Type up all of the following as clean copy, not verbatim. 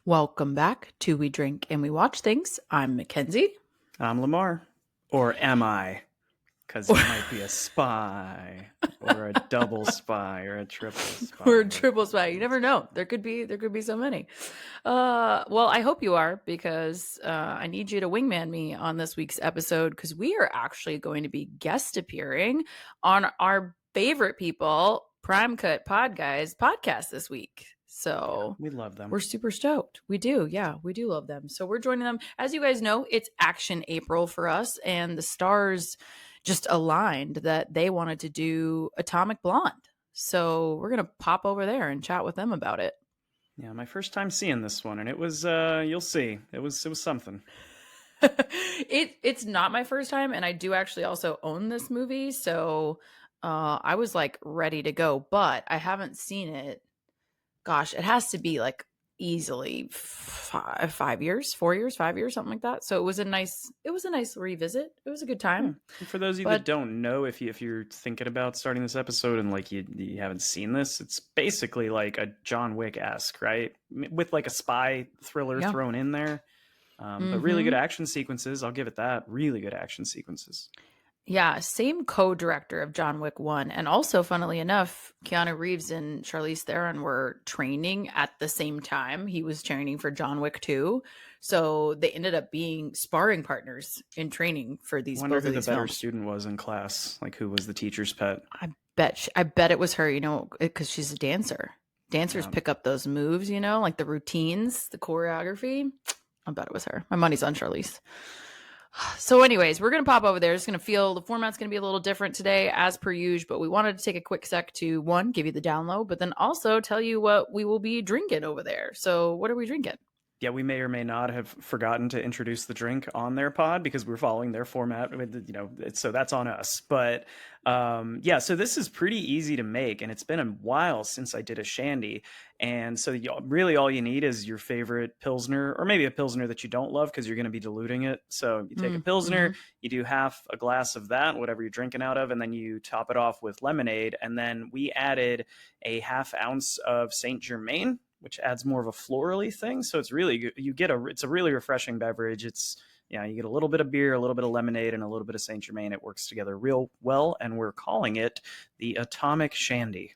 Welcome back to We Drink and We Watch Things. I'm Mackenzie. I'm Lamar. Or am I? Because it might be a spy, or a double spy, or a triple spy. Or a triple spy. You never know. There could be so many. Well, I hope you are, because I need you to wingman me on this week's episode, because we are actually going to be guest appearing on our favorite people, Prime Cut podcast this week. So we love them. We're super stoked. We do. Yeah, we do love them. So we're joining them. As you guys know, it's Action April for us, and the stars just aligned that they wanted to do Atomic Blonde. So we're going to pop over there and chat with them about it. Yeah, my first time seeing this one, and it was, you'll see, it was something. It's not my first time, and I do actually also own this movie, so I was like ready to go, but I haven't seen it. Gosh, it has to be like easily 5 years, 4 years, 5 years, something like that. So it was a nice revisit. It was a good time. For those of you that don't know, if you're thinking about starting this episode and like you haven't seen this, it's basically like a John Wick-esque, right? With like a spy thriller thrown in there. But really good action sequences. I'll give it that. Really good action sequences. Yeah, same co-director of John Wick 1. And also, funnily enough, Keanu Reeves and Charlize Theron were training at the same time. He was training for John Wick 2. So they ended up being sparring partners in training for these. I wonder who the better films. student was in class. Like, who was the teacher's pet? I bet it was her, because she's a dancer. Dancers pick up those moves, like the routines, the choreography. I bet it was her. My money's on Charlize. So anyways, we're going to pop over there. The format's going to be a little different today as per usual, but we wanted to take a quick sec to, one, give you the download, but then also tell you what we will be drinking over there. So what are we drinking? Yeah, we may or may not have forgotten to introduce the drink on their pod because we're following their format, so that's on us. But so this is pretty easy to make, and it's been a while since I did a shandy. And so really all you need is your favorite Pilsner, or maybe a Pilsner that you don't love because you're going to be diluting it. So you take a Pilsner, you do half a glass of that, whatever you're drinking out of, and then you top it off with lemonade. And then we added a half ounce of Saint Germain, which adds more of a florally thing. So it's really good. It's a really refreshing beverage. You get a little bit of beer, a little bit of lemonade, and a little bit of Saint Germain. It works together real well, and we're calling it the Atomic Shandy.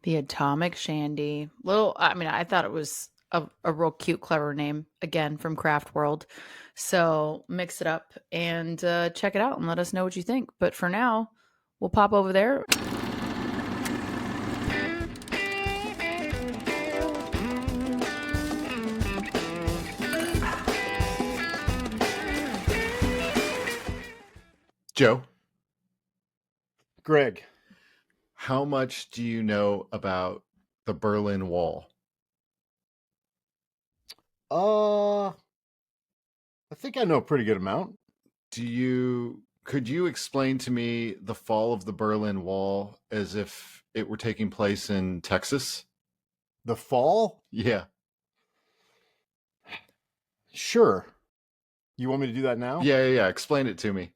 The Atomic Shandy. I thought it was a real cute, clever name, again, from Craft World. So mix it up and check it out and let us know what you think. But for now, we'll pop over there. Joe. Greg. How much do you know about the Berlin Wall? I think I know a pretty good amount. Could you explain to me the fall of the Berlin Wall as if it were taking place in Texas? The fall? Yeah. Sure. You want me to do that now? Yeah. Explain it to me.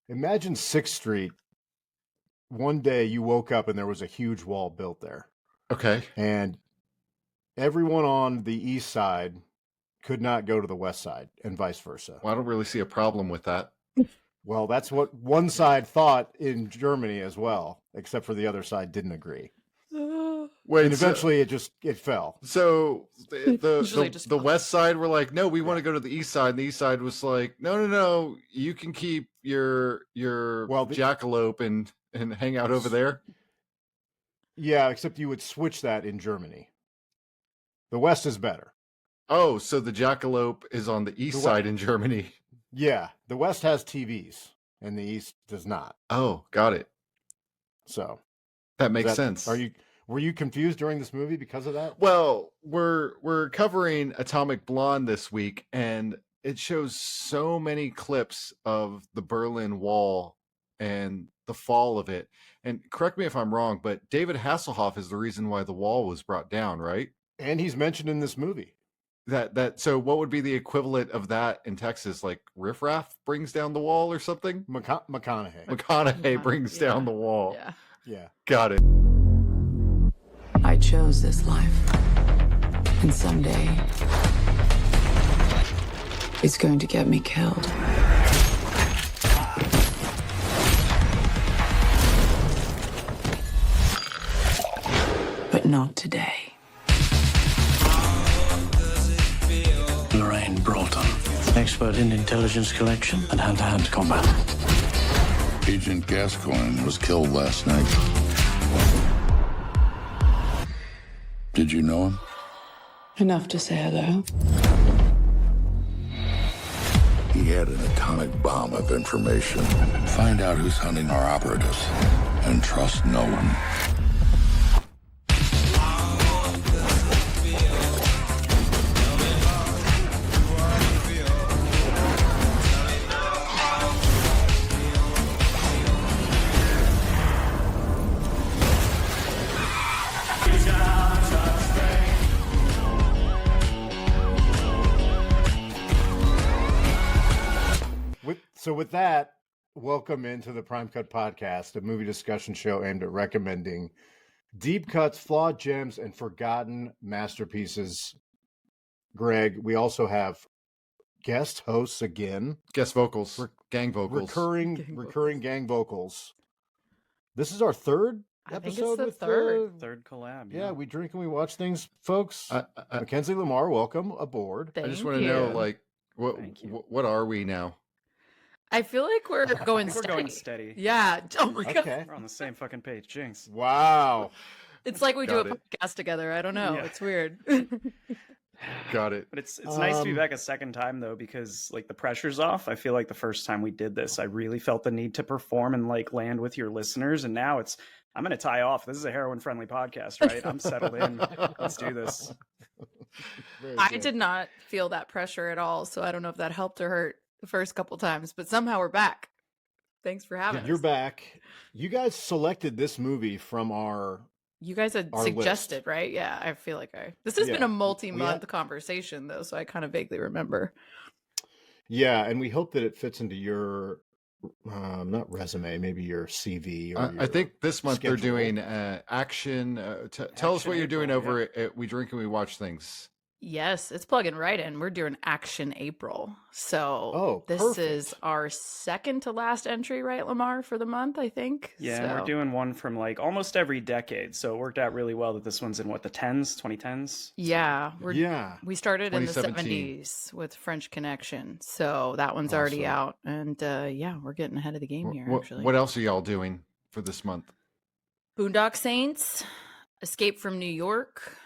Imagine 6th Street. One day you woke up and there was a huge wall built there. Okay. And everyone on the east side could not go to the west side and vice versa. Well, I don't really see a problem with that. Well, that's what one side thought in Germany as well, except for the other side didn't agree. Wait, and eventually it fell. So the west side were like, no, we want to go to the east side. And the east side was like, no, you can keep your jackalope and hang out over there. Yeah, except you would switch that in Germany. The west is better. Oh, so the jackalope is on the east side in Germany. Yeah, the west has TVs and the east does not. Oh, got it. So that makes sense. Were you confused during this movie because of that? Well, we're covering Atomic Blonde this week, and it shows so many clips of the Berlin Wall and the fall of it. And correct me if I'm wrong, but David Hasselhoff is the reason why the wall was brought down, right? And he's mentioned in this movie. So what would be the equivalent of that in Texas? Like Riff Raff brings down the wall or something? McConaughey. McConaughey brings down the wall. Yeah. Got it. I chose this life. And someday, it's going to get me killed. But not today. Lorraine Broughton, expert in intelligence collection and hand-to-hand combat. Agent Gascoigne was killed last night. Did you know him? Enough to say hello. He had an atomic bomb of information. Find out who's hunting our operatives and trust no one. So with that, welcome into the Prime Cut Podcast, a movie discussion show aimed at recommending deep cuts, flawed gems, and forgotten masterpieces. Greg, we also have guest hosts again. Guest vocals, gang vocals, recurring gang vocals. This is our third I think episode it's the with third. Third collab. Yeah, we drink and we watch things, folks. I Mackenzie Lamar, welcome aboard. I just Thank want to know, you. like, Thank you. what are we now? I feel like we're going We're steady. going steady. Yeah. Oh my god. Okay. We're on the same fucking page. Jinx. Wow. It's like we do a Got it. podcast together. I don't know. Yeah. It's weird. Got it. But it's nice to be back a second time though, because like the pressure's off. I feel like the first time we did this, I really felt the need to perform and like land with your listeners. And now I'm gonna tie off. This is a heroin friendly podcast, right? I'm settled in. Let's do this. Very I good. did not feel that pressure at all, so I don't know if that helped or hurt the first couple times, but somehow we're back. Thanks for having us. You're back. You guys selected this movie from our You guys had our suggested, list. right? Yeah, I feel like this has been Yeah. a multi-month We conversation though, so I kind of vaguely remember. Yeah, and we hope that it fits into your not resume, maybe your CV. Or I think this month they're schedule. doing action. Tell us what you're doing April, over at We Drink and We Watch Things. Yes, it's plugging right in. We're doing Action April. So Oh, this perfect. is our second to last entry, right, Lamar, for the month, I think. Yeah, and we're So- doing one from like almost every decade. So it worked out really well that this one's in what, the 2010s? Yeah, Yeah. we started in the 2017. 70s with French Connection. So that one's already Awesome. out. And yeah, we're getting ahead of the game here, What, actually. what else are y'all doing for this month? Boondock Saints, Escape from New York.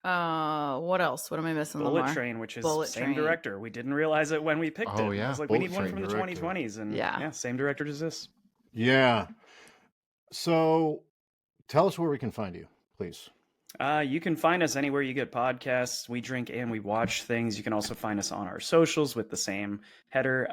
What else? What am I missing, Bullet Lamar? Train, which is Bullet same Train. director. We didn't realize it when we picked Oh, it. yeah. I was like, Bullet we need one Train from the director. 2020s. And Yeah. same director as this. Yeah. So tell us where we can find you, please. You can find us anywhere you get podcasts. We drink and we watch things. You can also find us on our socials with the same header.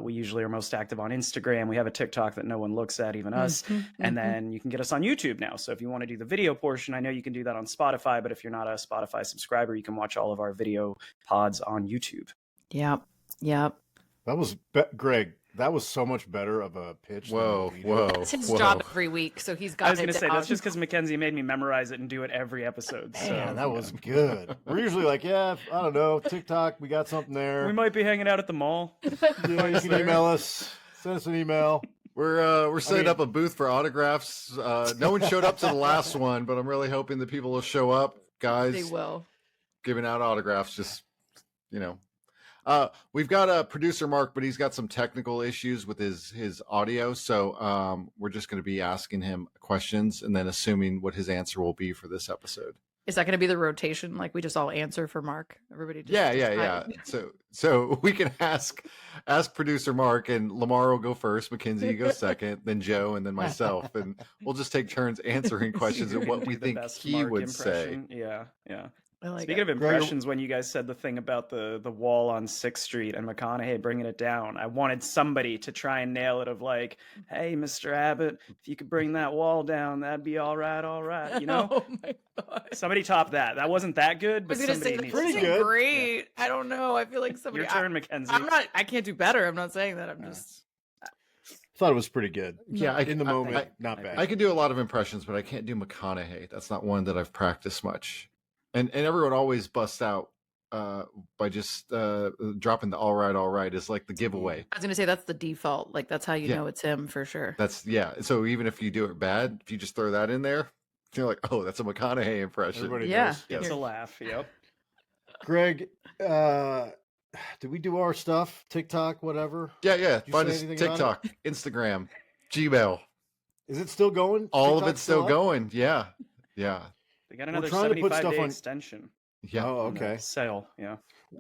We usually are most active on Instagram. We have a TikTok that no one looks at, even us. And then you can get us on YouTube now. So if you want to do the video portion, I know you can do that on Spotify. But if you're not a Spotify subscriber, you can watch all of our video pods on YouTube. Yep. Yep. That was Greg. That was so much better of a pitch. than Whoa, we did. whoa. It's his job every week, so he's got I was it going to say, down. that's just because Mackenzie made me memorize it and do it every episode. Man, So that was good. We're usually like, yeah, I don't know, TikTok, we got something there. we might be hanging out at the mall. Yeah, you can email us. Send us an email. We're setting mean- up a booth for autographs. No one showed up to the last one, but I'm really hoping that people will show up, guys. They will. Giving out autographs. Just we've got a producer Mark, but he's got some technical issues with his audio, so we're just going to be asking him questions and then assuming what his answer will be for this episode. Is that going to be the rotation? Like we just all answer for Mark? Everybody just Yeah. So we can ask producer Mark, and Lamar will go first, Mackenzie you go second, then Joe, and then myself, and we'll just take turns answering questions and what we Do the think best he Mark would say. impression. Yeah. I like Speaking it. of impressions, when you guys said the thing about the wall on 6th Street and McConaughey bringing it down, I wanted somebody to try and nail it of like, hey, Mr. Abbott, if you could bring that wall down, that'd be all right, you know? Oh my god. Somebody top that. That wasn't that good, I but was gonna say somebody this needs pretty to. isn't good. great. I don't know. I feel like somebody. Your turn, Mackenzie. I can't do better. I'm not saying that. I'm just. Thought it was pretty good. Yeah, In the moment, not bad. I can do a lot of impressions, but I can't do McConaughey. That's not one that I've practiced much. And everyone always busts out by just dropping the all right is like the giveaway. I was gonna say that's the default. Like that's how you Yeah. know it's him for sure. That's So even if you do it bad, if you just throw that in there, you're like, oh, that's a McConaughey impression. Everybody Yeah. knows. Gets a laugh. Yep. Greg, did we do our stuff? TikTok, whatever? Yeah. Did you Find say us anything about TikTok, Instagram, Gmail. Is it still going? All of TikTok's it's still up? going. Yeah. They got another trying to put 75 stuff day on- extension. Yeah. Oh, on the okay. Sale. Yeah.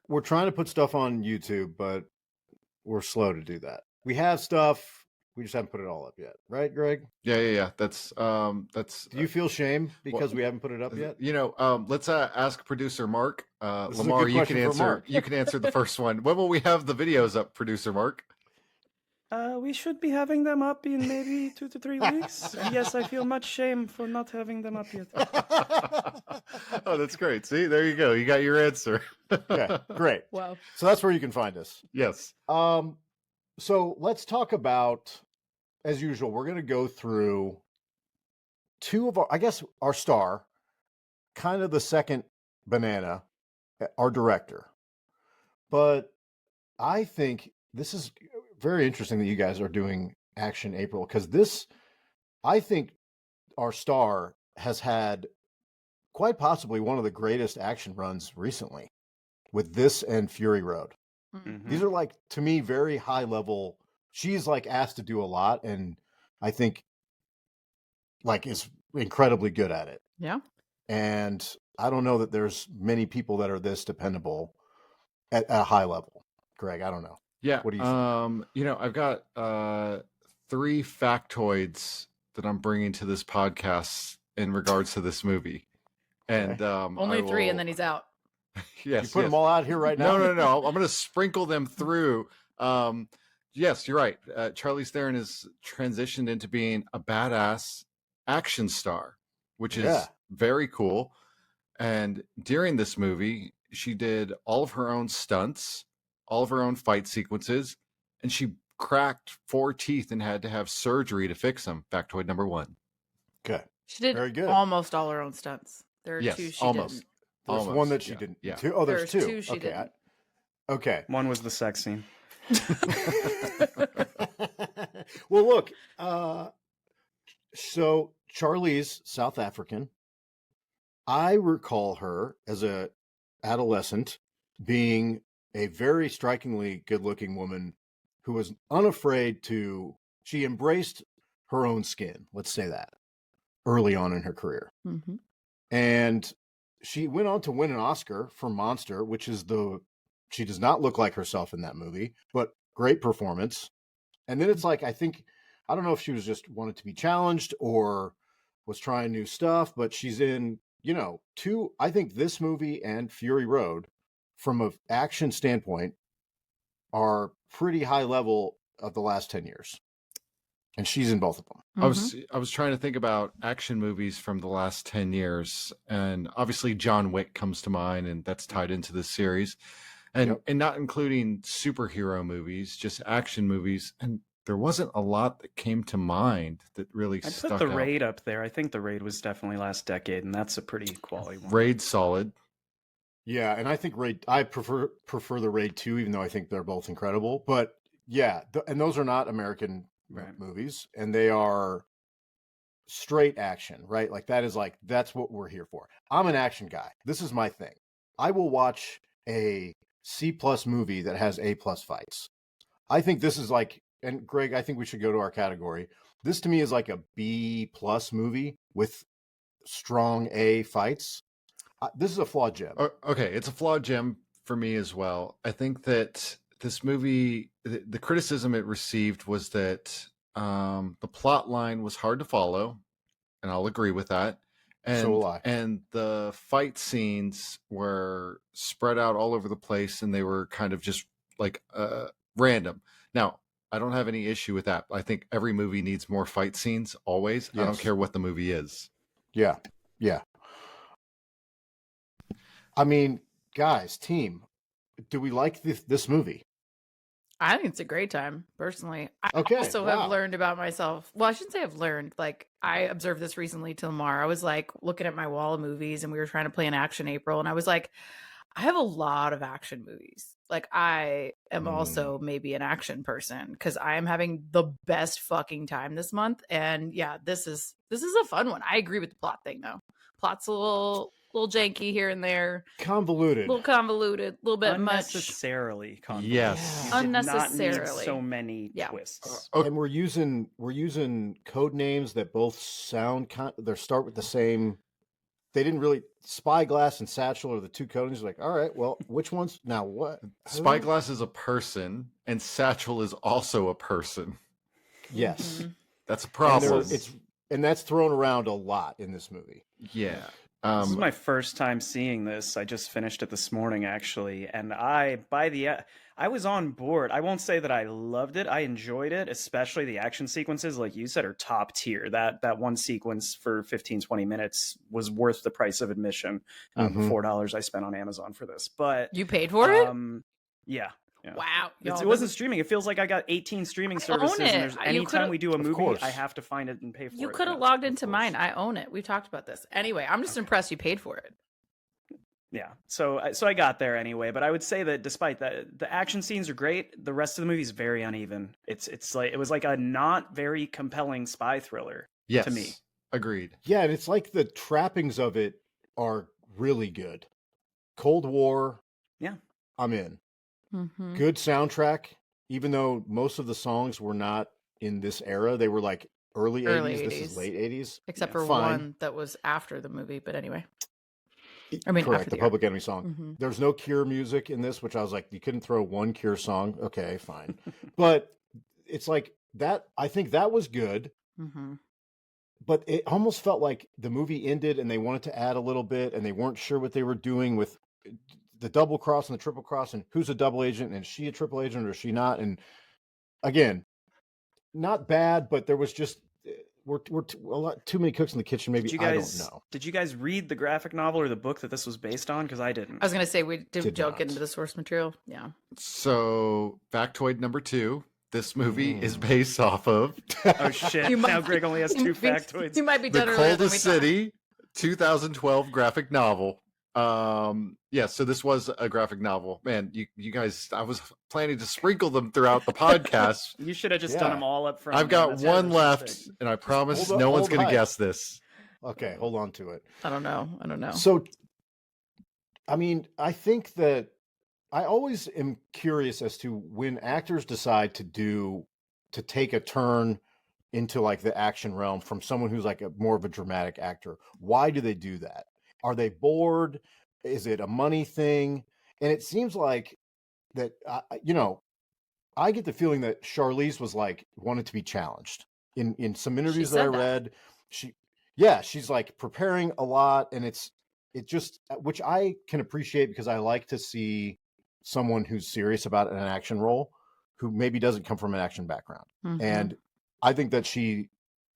We're trying to put stuff on YouTube, but we're slow to do that. We have stuff. We just haven't put it all up yet. Right, Greg? Yeah. That's Do you feel shame because we haven't put it up yet? Let's ask producer Mark. This is a Lamar, good you can question for answer. Mark. You can answer the first one. When will we have the videos up, producer Mark? We should be having them up in maybe 2 to 3 weeks. And yes, I feel much shame for not having them up yet. Oh, that's great. See, there you go. You got your answer. Okay, great. Wow. So that's where you can find us. Yes. So let's talk about, as usual, we're going to go through two of our star, kind of the second banana, our director. But I think this is very interesting that you guys are doing Action April, because I think our star has had quite possibly one of the greatest action runs recently with this and Fury Road. Mhm. These are, like, to me, very high level. She's like asked to do a lot, and I think like is incredibly good at it. Yeah. And I don't know that there's many people that are this dependable at a high level. Greg, I don't know. Yeah. What do you think? I've got 3 factoids that I'm bringing to this podcast in regards to this movie. And Only 3, and then he's out. Yes. You put them all out here right now? No. I'm going to sprinkle them through. Yes, you're right. Charlize Theron has transitioned into being a badass action star, which is very cool. And during this movie, she did all of her own stunts, all of her own fight sequences, and she cracked 4 teeth and had to have surgery to fix them. Factoid number 1. Okay. She did Very good. almost all her own stunts. There are Yes, 2 she almost. didn't. There's Almost, one that she yeah, didn't. yeah. 2? Oh, there's There's 2. 2 she okay. didn't. Okay. One was the sex scene. Well, look. So Charlize, South African. I recall her as a adolescent being a very strikingly good-looking woman who was unafraid to. She embraced her own skin. Let's say that early on in her career, Mhm. and she went on to win an Oscar for Monster, which is she does not look like herself in that movie, but great performance. And then it's like, I don't know if she was just wanted to be challenged or was trying new stuff, but she's in, 2, I think this movie and Fury Road, from an action standpoint, are pretty high level of the last 10 years. And she's in both of them. I was trying to think about action movies from the last 10 years, and obviously John Wick comes to mind, and that's tied into this series. And not including superhero movies, just action movies. And there wasn't a lot that came to mind that really I stuck put the out. Raid up there. I think the Raid was definitely last decade, and that's a pretty quality one. Raid solid. Yeah, and I think I prefer the Raid 2, even though I think they're both incredible. But yeah, and those are not American movies, and they are straight action, right? Like that's what we're here for. I'm an action guy. This is my thing. I will watch a C+ movie that has A+ fights. I think this is like, and Greg, I think we should go to our category. This to me is like a B+ movie with strong A fights. This is a flawed gem. Okay, it's a flawed gem for me as well. I think that this movie, the criticism it received was that the plot line was hard to follow, and I'll agree with that. And, so will I. And the fight scenes were spread out all over the place, and they were kind of just like random. Now, I don't have any issue with that. I think every movie needs more fight scenes always. Yes. I don't care what the movie is. Yeah. I mean, guys, team, do we like this movie? I think it's a great time, personally. I Okay, also wow. have learned about myself. Well, I shouldn't say I've learned. Like, I observed this recently to Lamar. I was like looking at my wall of movies, and we were trying to play an action April, and I was like, I have a lot of action movies. Like, I am also maybe an action person because I am having the best fucking time this month. And yeah, this is a fun one. I agree with the plot thing though. Plot's a little janky here and there, Convoluted. a little convoluted, a little bit much. Unnecessarily convoluted. Yes. You did not need Unnecessarily. so many Yeah. twists. And we're using code names that both sound they start with the same. They didn't really. Spyglass and Satchel are the two code names. Like, all right, well, which one's now what? Spyglass is a person, and Satchel is also a person. Yes, Mm-hmm. That's a and problem. and that's thrown around a lot in this movie. Yeah. This is my first time seeing this. I just finished it this morning, actually, and I was on board. I won't say that I loved it. I enjoyed it, especially the action sequences, like you said, are top tier. That one sequence for 15, 20 minutes was worth the price of admission. The $4 I spent on Amazon for this. But You paid for it? yeah. Wow. It wasn't streaming. It feels like I got 18 streaming services. it. And there's You anytime could've- we do a movie, course. I have to find it and pay for it. You could have Yeah. logged into mine. I own it. We've talked about this. Anyway, I'm just impressed you paid for it. Yeah, so I got there anyway, but I would say that despite that, the action scenes are great. The rest of the movie is very uneven. It's like it was like a not very compelling spy thriller Yes. to me. Agreed. Yeah, and it's like the trappings of it are really good. Cold War. Yeah. I'm in. Mm-hmm. Good soundtrack, even though most of the songs were not in this era. They were like early 80s. This is 80s. late 80s. Except for Fine. one that was after the movie. But anyway. I mean, Correct, after the the Public Enemy song. Mm-hmm. There's no Cure music in this, which I was like, you couldn't throw one Cure song. Okay, fine. But it's like that. I think that was good. Mm-hmm. But it almost felt like the movie ended and they wanted to add a little bit and they weren't sure what they were doing with the double cross and the triple cross and who's a double agent and is she a triple agent or is she not? And again, not bad, but there was just we're a lot too many cooks in the kitchen. Maybe I don't know. Did you guys read the graphic novel or the book that this was based on? Because I didn't. I was going to say, we Did Joe not. get into the source material? Yeah. So, factoid number 2. This movie is based off of Oh shit! You Now might- Greg only has two factoids. You might be The done earlier than we Coldest thought. City 2012 graphic novel. Yeah, so this was a graphic novel. Man, you guys, I was planning to sprinkle them throughout the podcast. You should have just done Yeah. them all up front. I've got That's one how left, this is. and I promise hold no on- one's hold going to tight. guess this. Okay, hold on to it. I don't know. So, I mean, I think that I always am curious as to when actors decide to take a turn into like the action realm from someone who's like more of a dramatic actor. Why do they do that? Are they bored? Is it a money thing? And it seems like that, I get the feeling that Charlize was like wanted to be challenged in some interviews that I said that. read. She's like preparing a lot, and it just, which I can appreciate because I like to see someone who's serious about an action role who maybe doesn't come from an action background. Mhm. And I think that she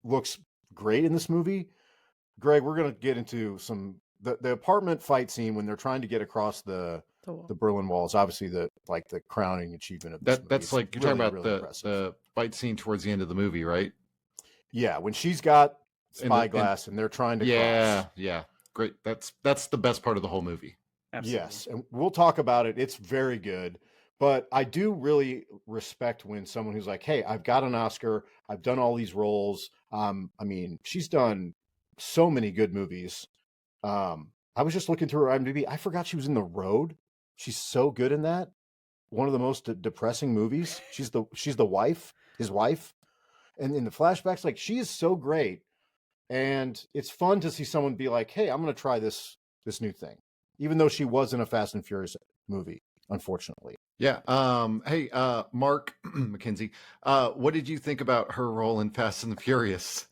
looks great in this movie. Greg, we're going to get into the apartment fight scene when they're trying to get across the Berlin Wall is obviously the crowning achievement of this movie. That's It's like you're really, talking about really impressive. the fight scene towards the end of the movie, right? Yeah, when she's got And the- spyglass and they're trying to Yeah, cross. yeah, great. That's the best part of the whole movie. Absolutely. Yes, and we'll talk about it. It's very good. But I do really respect when someone who's like, hey, I've got an Oscar. I've done all these roles. I mean, she's done so many good movies. I was just looking through her IMDb. I forgot she was in The Road. She's so good in that. One of the most depressing movies. She's the wife, his wife. And in the flashbacks, like, she is so great. And it's fun to see someone be like, hey, I'm going to try this new thing. Even though she was in a Fast and Furious movie, unfortunately. Yeah. Hey, Mark McKenzie, what did you think about her role in Fast and the Furious?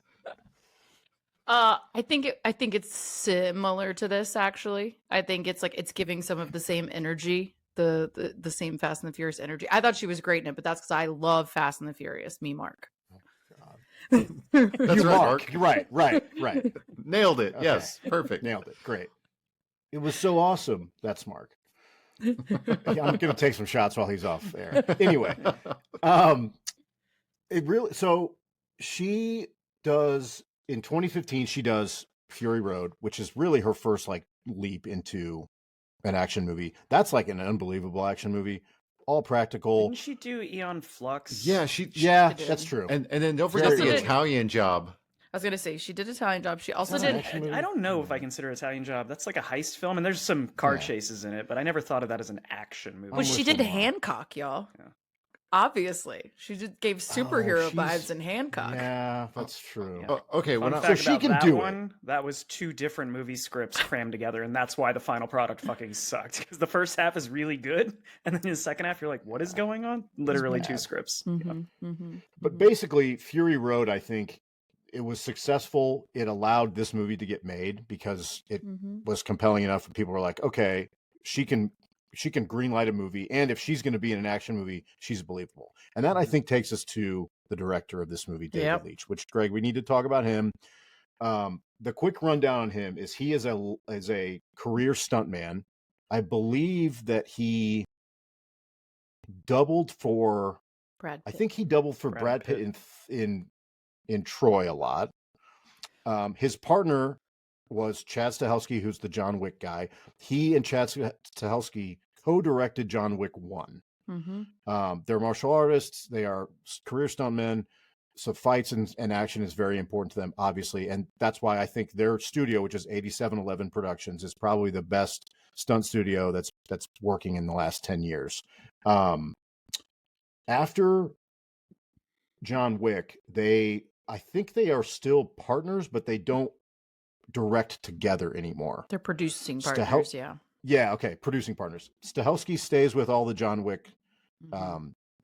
I think it's similar to this actually. I think it's like it's giving some of the same energy, the same Fast and the Furious energy. I thought she was great in it, but that's because I love Fast and the Furious. Me, Mark. That's You, right, Mark. Right. Nailed it. Okay. Yes, perfect. Nailed it. Great. It was so awesome. That's Mark. I'm going to take some shots while he's off there. Anyway, it really, so she does, in 2015, she does Fury Road, which is really her first like leap into an action movie. That's like an unbelievable action movie, all practical. Didn't she do Eon Flux? Yeah, Yeah, did. that's true. and then don't forget also the did- Italian Job. I was gonna say she did Italian Job. She also That's an did. action movie. I don't know if I consider Italian Job. That's like a heist film, and there's some car Yeah. chases in it, but I never thought of that as an action movie. Well, she with did Lamar. Hancock, y'all. Yeah. Obviously, she just gave superhero she's- vibes in Hancock. Yeah, that's true. Yeah. Okay, Fun when fact she about can that do it. one, that was 2 different movie scripts crammed together, and that's why the final product fucking sucked. Because the first half is really good, and then in the second half, you're like, "What is going on?" Literally 2 bad. scripts. But basically, Fury Road, I think it was successful. It allowed this movie to get made because it was compelling enough that people were like, okay, she can greenlight a movie, and if she's going to be in an action movie, she's believable. And that I think takes us to the director of this movie, David Yep. Leitch. Which, Greg, we need to talk about him. The quick rundown on him is he is a career stuntman. I believe that he doubled for. Brad. I Pitt. think he doubled for Brad Brad Pitt Pitt. in Troy a lot. His partner was Chad Stahelski, who's the John Wick guy. He and Chad Stahelski co-directed John Wick 1. They're martial artists. They are career stuntmen. So fights and action is very important to them, obviously. And that's why I think their studio, which is 8711 Productions, is probably the best stunt studio that's working in the last 10 years. After John Wick, I think they are still partners, but they don't direct together anymore. They're producing Stahel- partners. Yeah. Yeah, okay, producing partners. Stahelski stays with all the John Wick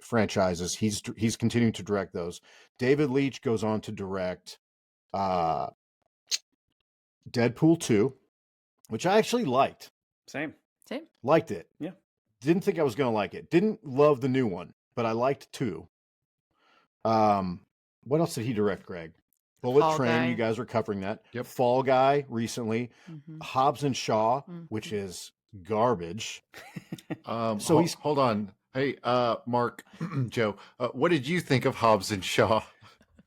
franchises. He's continuing to direct those. David Leitch goes on to direct Deadpool 2, which I actually liked. Same. Same. Liked it. Yeah. Didn't think I was going to like it. Didn't love the new one, but I liked 2. What else did he direct, Greg? Bullet Fall Train, Guy. you guys are covering that. Yep. Fall Guy recently. Mhm. Hobbs and Shaw, Mhm. which is garbage. So So he's- hold on. Hey, Mark, Joe, what did you think of Hobbs and Shaw?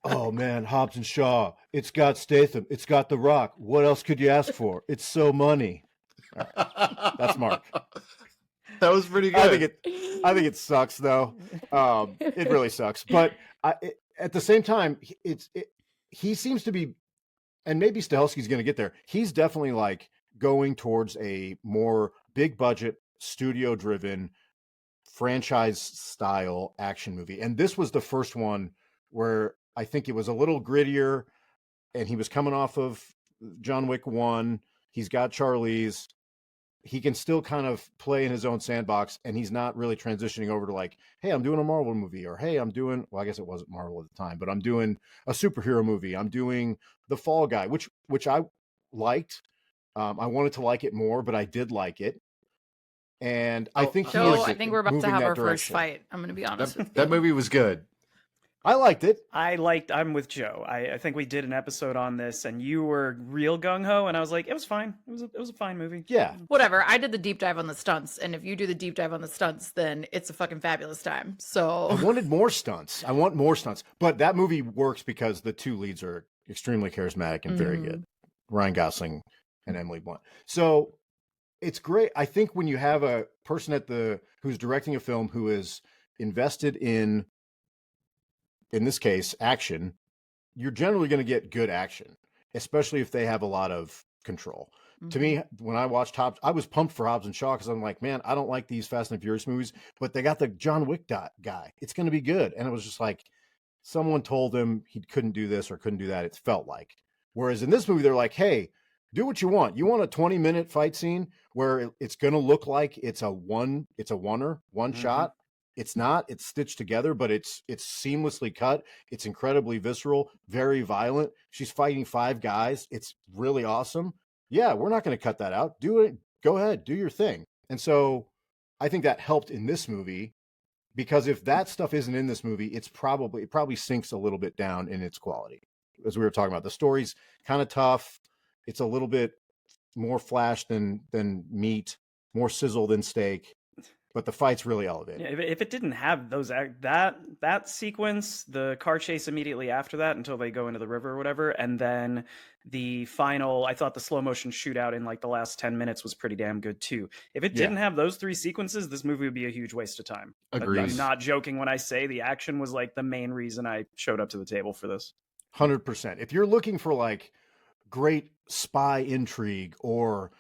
Oh man, Hobbs and Shaw. It's got Statham. It's got The Rock. What else could you ask for? It's so money. That's Mark. That was pretty good. I think it sucks though. It really sucks. But at the same time, he seems to be, and maybe Stahelski's going to get there. He's definitely like going towards a more big budget, studio driven, franchise style action movie. And this was the first one where I think it was a little grittier, and he was coming off of John Wick 1. He's got Charlize. He can still kind of play in his own sandbox, and he's not really transitioning over to like, hey, I'm doing a Marvel movie, or hey, I'm doing, well, I guess it wasn't Marvel at the time, but I'm doing a superhero movie. I'm doing The Fall Guy, which I liked. I wanted to like it more, but I did like it. And I think he So is I think we're about to moving have that our first direction. fight. I'm going to be honest with you. That movie was good. I liked it. I'm with Joe. I think we did an episode on this, and you were real gung ho, and I was like, it was fine. It was a fine movie. Yeah. Whatever. I did the deep dive on the stunts, and if you do the deep dive on the stunts, then it's a fucking fabulous time. I So wanted more stunts. I want more stunts. But that movie works because the 2 leads are extremely charismatic and very good. Ryan Gosling and Emily Blunt. So it's great. I think when you have a person who's directing a film who is invested in this case, action, you're generally going to get good action, especially if they have a lot of control. To me, when I watched Hobbs, I was pumped for Hobbs and Shaw because I'm like, man, I don't like these Fast and Furious movies, but they got the John Wick guy. It's going to be good. And it was just like, someone told him he couldn't do this or couldn't do that. It felt like. Whereas in this movie, they're like, hey, do what you want. You want a 20-minute fight scene where it's going to look like it's a one shot. It's not. It's stitched together, but it's seamlessly cut. It's incredibly visceral, very violent. She's fighting 5 guys. It's really awesome. Yeah, we're not going to cut that out. Do it. Go ahead. Do your thing. And so I think that helped in this movie, because if that stuff isn't in this movie, it probably sinks a little bit down in its quality. As we were talking about, the story's kind of tough. It's a little bit more flash than meat. more sizzle than steak, but the fight's really elevated. Yeah, if it didn't have those that sequence, the car chase immediately after that until they go into the river or whatever, and then the final, I thought the slow motion shootout in like the last 10 minutes was pretty damn good too. If it didn't have those 3 sequences, this movie would be a huge waste of time. Agreed. I'm not joking when I say the action was like the main reason I showed up to the table for this. 100%. If you're looking for like great spy intrigue or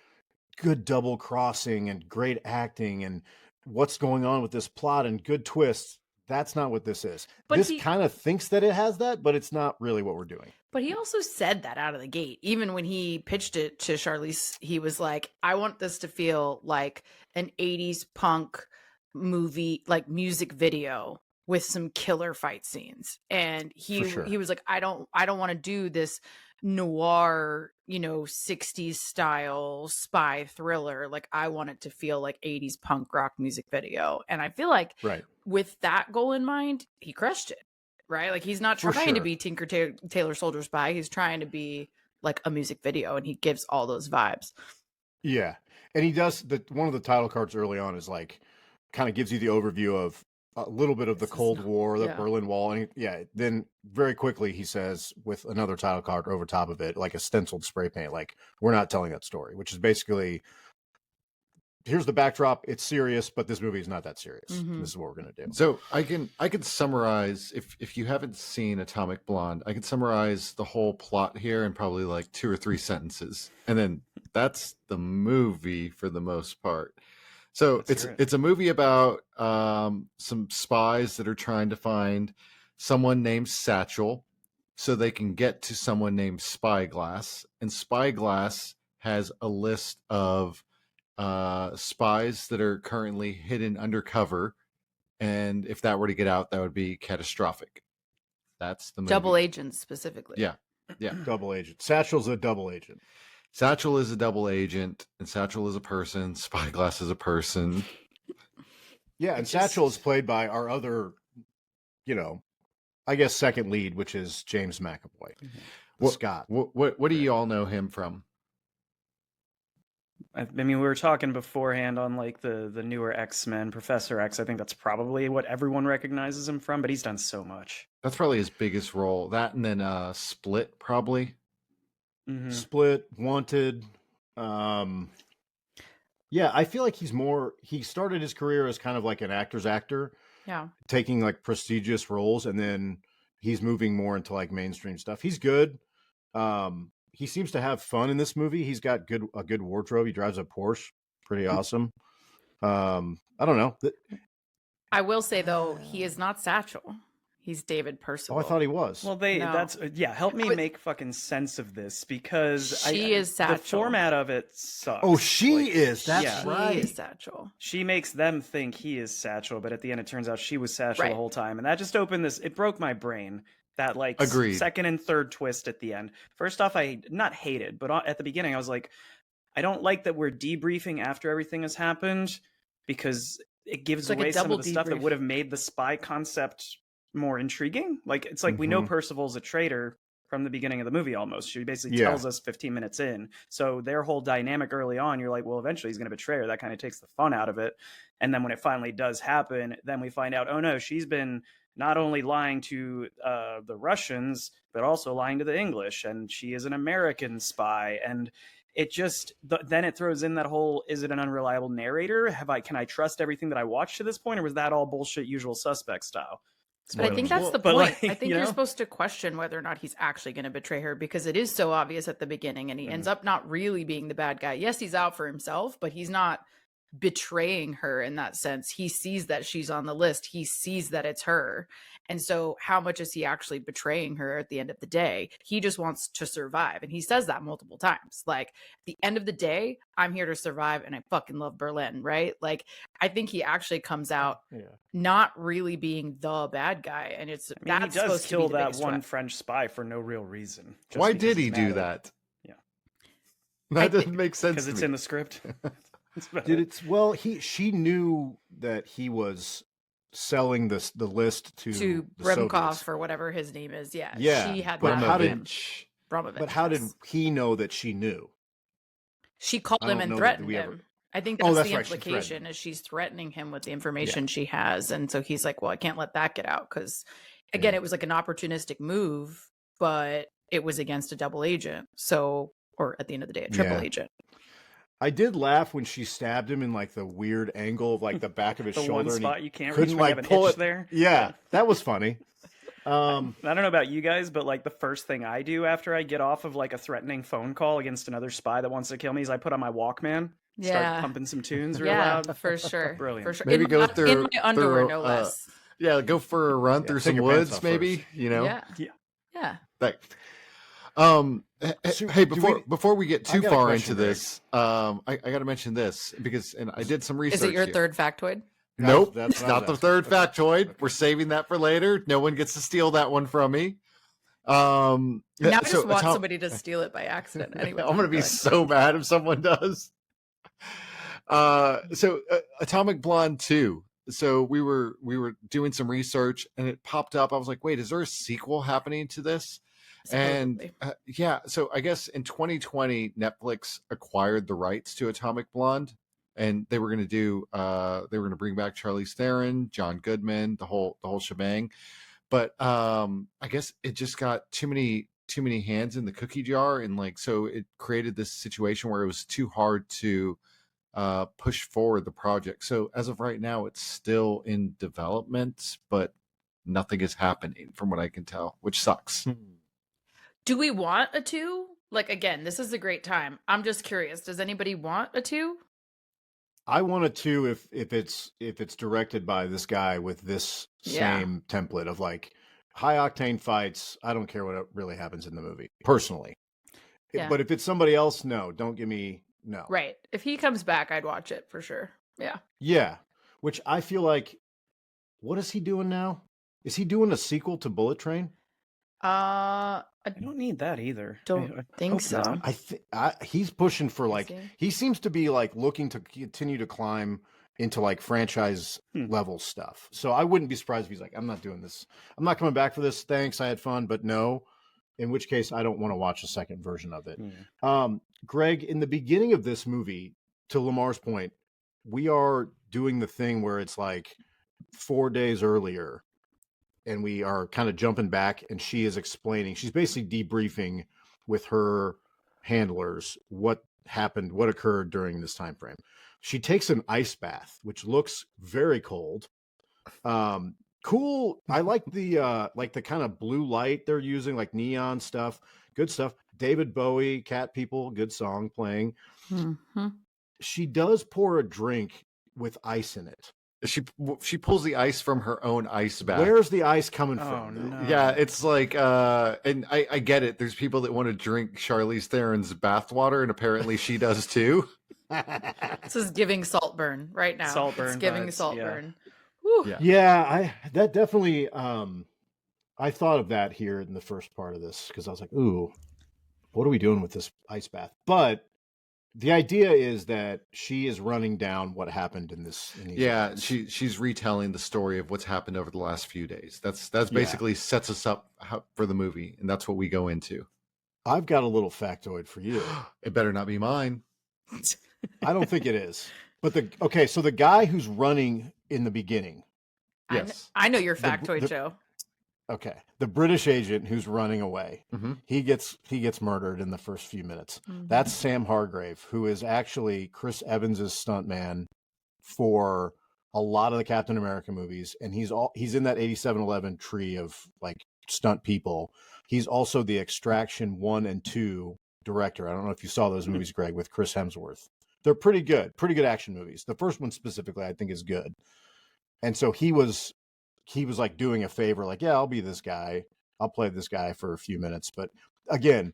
good double crossing and great acting and what's going on with this plot and good twists, that's not what this is. But this he- kind of thinks that it has that, but it's not really what we're doing. But he also said that out of the gate. Even when he pitched it to Charlize, he was like, I want this to feel like an 80s punk movie, like music video with some killer fight scenes. And he was like, I don't want to do this noir, 60s style spy thriller. Like, I want it to feel like 80s punk rock music video. And I feel like with that goal in mind, he crushed it, right? Like, he's not trying to be Tinker Tailor Soldier Spy. He's trying to be like a music video, and he gives all those vibes. Yeah. And he does one of the title cards early on is like, kind of gives you the overview of a little bit of the Cold War, the Berlin Wall. And then very quickly he says, with another title card over top of it, like a stenciled spray paint, like, we're not telling that story, which is basically, here's the backdrop. It's serious, but this movie is not that serious. Mm-hmm. This is what we're going to do. So I can summarize, if you haven't seen Atomic Blonde, I can summarize the whole plot here in probably like 2 or 3 sentences. And then that's the movie for the most part. So it's a movie about some spies that are trying to find someone named Satchel so they can get to someone named Spyglass. And Spyglass has a list of spies that are currently hidden undercover. And if that were to get out, that would be catastrophic. That's the movie. Double agents specifically. Yeah. Double agent. Satchel's a double agent. Satchel is a double agent, and Satchel is a person. Spyglass is a person. Yeah, and Satchel is played by our other, I guess second lead, which is James McAvoy. Scott. What do you all know him from? I mean, we were talking beforehand on like the newer X-Men, Professor X. I think that's probably what everyone recognizes him from, but he's done so much. That's probably his biggest role. That and then Split, probably. Mm-hmm. Split, Wanted. I feel like he started his career as kind of like an actor's actor. Yeah. Taking like prestigious roles, and then he's moving more into like mainstream stuff. He's good. He seems to have fun in this movie. He's got a good wardrobe. He drives a Porsche. Pretty awesome. I don't know. I will say though, he is not Satchel. He's David Percival. Oh, I thought he was. Well, help me make fucking sense of this, because she is Satchel. The format of it sucks. Oh, she is. That's right. She is Satchel. She makes them think he is Satchel, but at the end it turns out she was Satchel the whole time, and that just opened this. It broke my brain. That like second and third twist at the end. First off, I not hated, but at the beginning I was like, I don't like that we're debriefing after everything has happened, because it gives away some of the stuff that would have made the spy concept more intriguing. Like, it's like we know Percival's a traitor from the beginning of the movie almost. She basically tells us 15 minutes in. So their whole dynamic early on, you're like, well, eventually he's going to betray her. That kind of takes the fun out of it. And then when it finally does happen, then we find out, oh no, she's been not only lying to the Russians, but also lying to the English. And she is an American spy. And it just, then it throws in that whole, is it an unreliable narrator? Can I trust everything that I watched to this point? Or was that all bullshit Usual Suspect style? But I think that's the point. I think you're supposed to question whether or not he's actually going to betray her, because it is so obvious at the beginning, and he ends up not really being the bad guy. Yes, he's out for himself, but he's not betraying her in that sense. He sees that she's on the list. He sees that it's her. And so how much is he actually betraying her at the end of the day? He just wants to survive. And he says that multiple times. Like, at the end of the day, I'm here to survive, and I fucking love Berlin, right? Like, I think he actually comes out not really being the bad guy. And it's that's he does supposed kill to be the that one threat. French spy for no real reason. Why did he do that? Yeah. That doesn't make sense. Because it's in the script. She knew that he was selling the list to Bremkov or whatever his name is. Yeah. She had but that. how did Bromovich, but how did he know that she knew? She called him and threatened him. I think Oh, that's that's the right, she threatened implication is she's threatening him with the information she has. And so he's like, well, I can't let that get out because, again, Yeah. it was like an opportunistic move, but it was against a double agent. So, or at the end of the day, a triple agent. I did laugh when she stabbed him in like the weird angle of like the back of his The shoulder. one and spot he you can't reach couldn't when you like have an pull itch it there. Yeah, that was funny. I don't know about you guys, but like the first thing I do after I get off of like a threatening phone call against another spy that wants to kill me is I put on my Walkman, start pumping some tunes real loud. For sure. Brilliant. For sure. Maybe go through in my underwear, no less. Yeah, go for a run through take some your pants woods, off maybe. first. You know. Yeah. Like, So, hey, do before we get I too got a far question, into Greg. this, I got to mention this because, and I did some research. Is it your here. third factoid? Nope, That's it's what I was not the asking. third Okay. factoid. Okay. We're saving that for later. No one gets to steal that one from me. Now I so just want somebody to steal it by accident. Anyway, I'm gonna be go ahead. so mad if someone does. Atomic Blonde 2. So we were doing some research and it popped up. I was like, wait, is there a sequel happening to this? Supposedly. And so I guess in 2020 Netflix acquired the rights to Atomic Blonde, and they were going to bring back Charlize Theron, John Goodman, the whole shebang. But I guess it just got too many hands in the cookie jar, and like so it created this situation where it was too hard to push forward the project. So as of right now, it's still in development, but nothing is happening from what I can tell, which sucks. Do we want a 2? Like, again, this is a great time. I'm just curious. Does anybody want a 2? I want a 2 if it's directed by this guy with this same template of like high octane fights. I don't care what really happens in the movie personally. Yeah. But if it's somebody else, no, don't give me no. Right. If he comes back, I'd watch it for sure. Yeah. Yeah, which I feel like, what is he doing now? Is he doing a sequel to Bullet Train? I I don't need that either. don't I think hope so. not. He's pushing for like he? he seems to be like looking to continue to climb into like franchise level stuff. So I wouldn't be surprised if he's like, I'm not doing this. I'm not coming back for this. Thanks, I had fun, but no. In which case, I don't want to watch a second version of it. Greg, in the beginning of this movie, to Lamar's point, we are doing the thing where it's like 4 days earlier, and we are kind of jumping back, and she is explaining. She's basically debriefing with her handlers what happened, what occurred during this time frame. She takes an ice bath, which looks very cold. Cool. I like the kind of blue light they're using, like neon stuff. Good stuff. David Bowie, Cat People, good song playing. Mm-hmm. She does pour a drink with ice in it. She pulls the ice from her own ice bath. Where's the ice coming from? No. Yeah, it's like and I get it. There's people that want to drink Charlize Theron's bathwater, and apparently she does too. This is giving Saltburn right now. Saltburn It's giving vibes, Saltburn. Yeah. Yeah, that definitely I thought of that here in the first part of this because I was like, ooh, what are we doing with this ice bath? But the idea is that she is running down what happened in these events. she's retelling the story of what's happened over the last few days. That's basically sets us up for the movie, and that's what we go into. I've got a little factoid for you. It better not be mine. I don't think it is. But so the guy who's running in the beginning. Yes. I know your factoid, Joe. Okay. The British agent who's running away. Mm-hmm. He gets murdered in the first few minutes. Mm-hmm. That's Sam Hargrave, who is actually Chris Evans's stuntman for a lot of the Captain America movies, and he's in that 8711 tree of like stunt people. He's also the Extraction 1 and 2 director. I don't know if you saw those movies, Greg, with Chris Hemsworth. They're pretty good action movies. The first one specifically, I think, is good. And so he was like doing a favor, like, yeah, I'll be this guy. I'll play this guy for a few minutes. But again,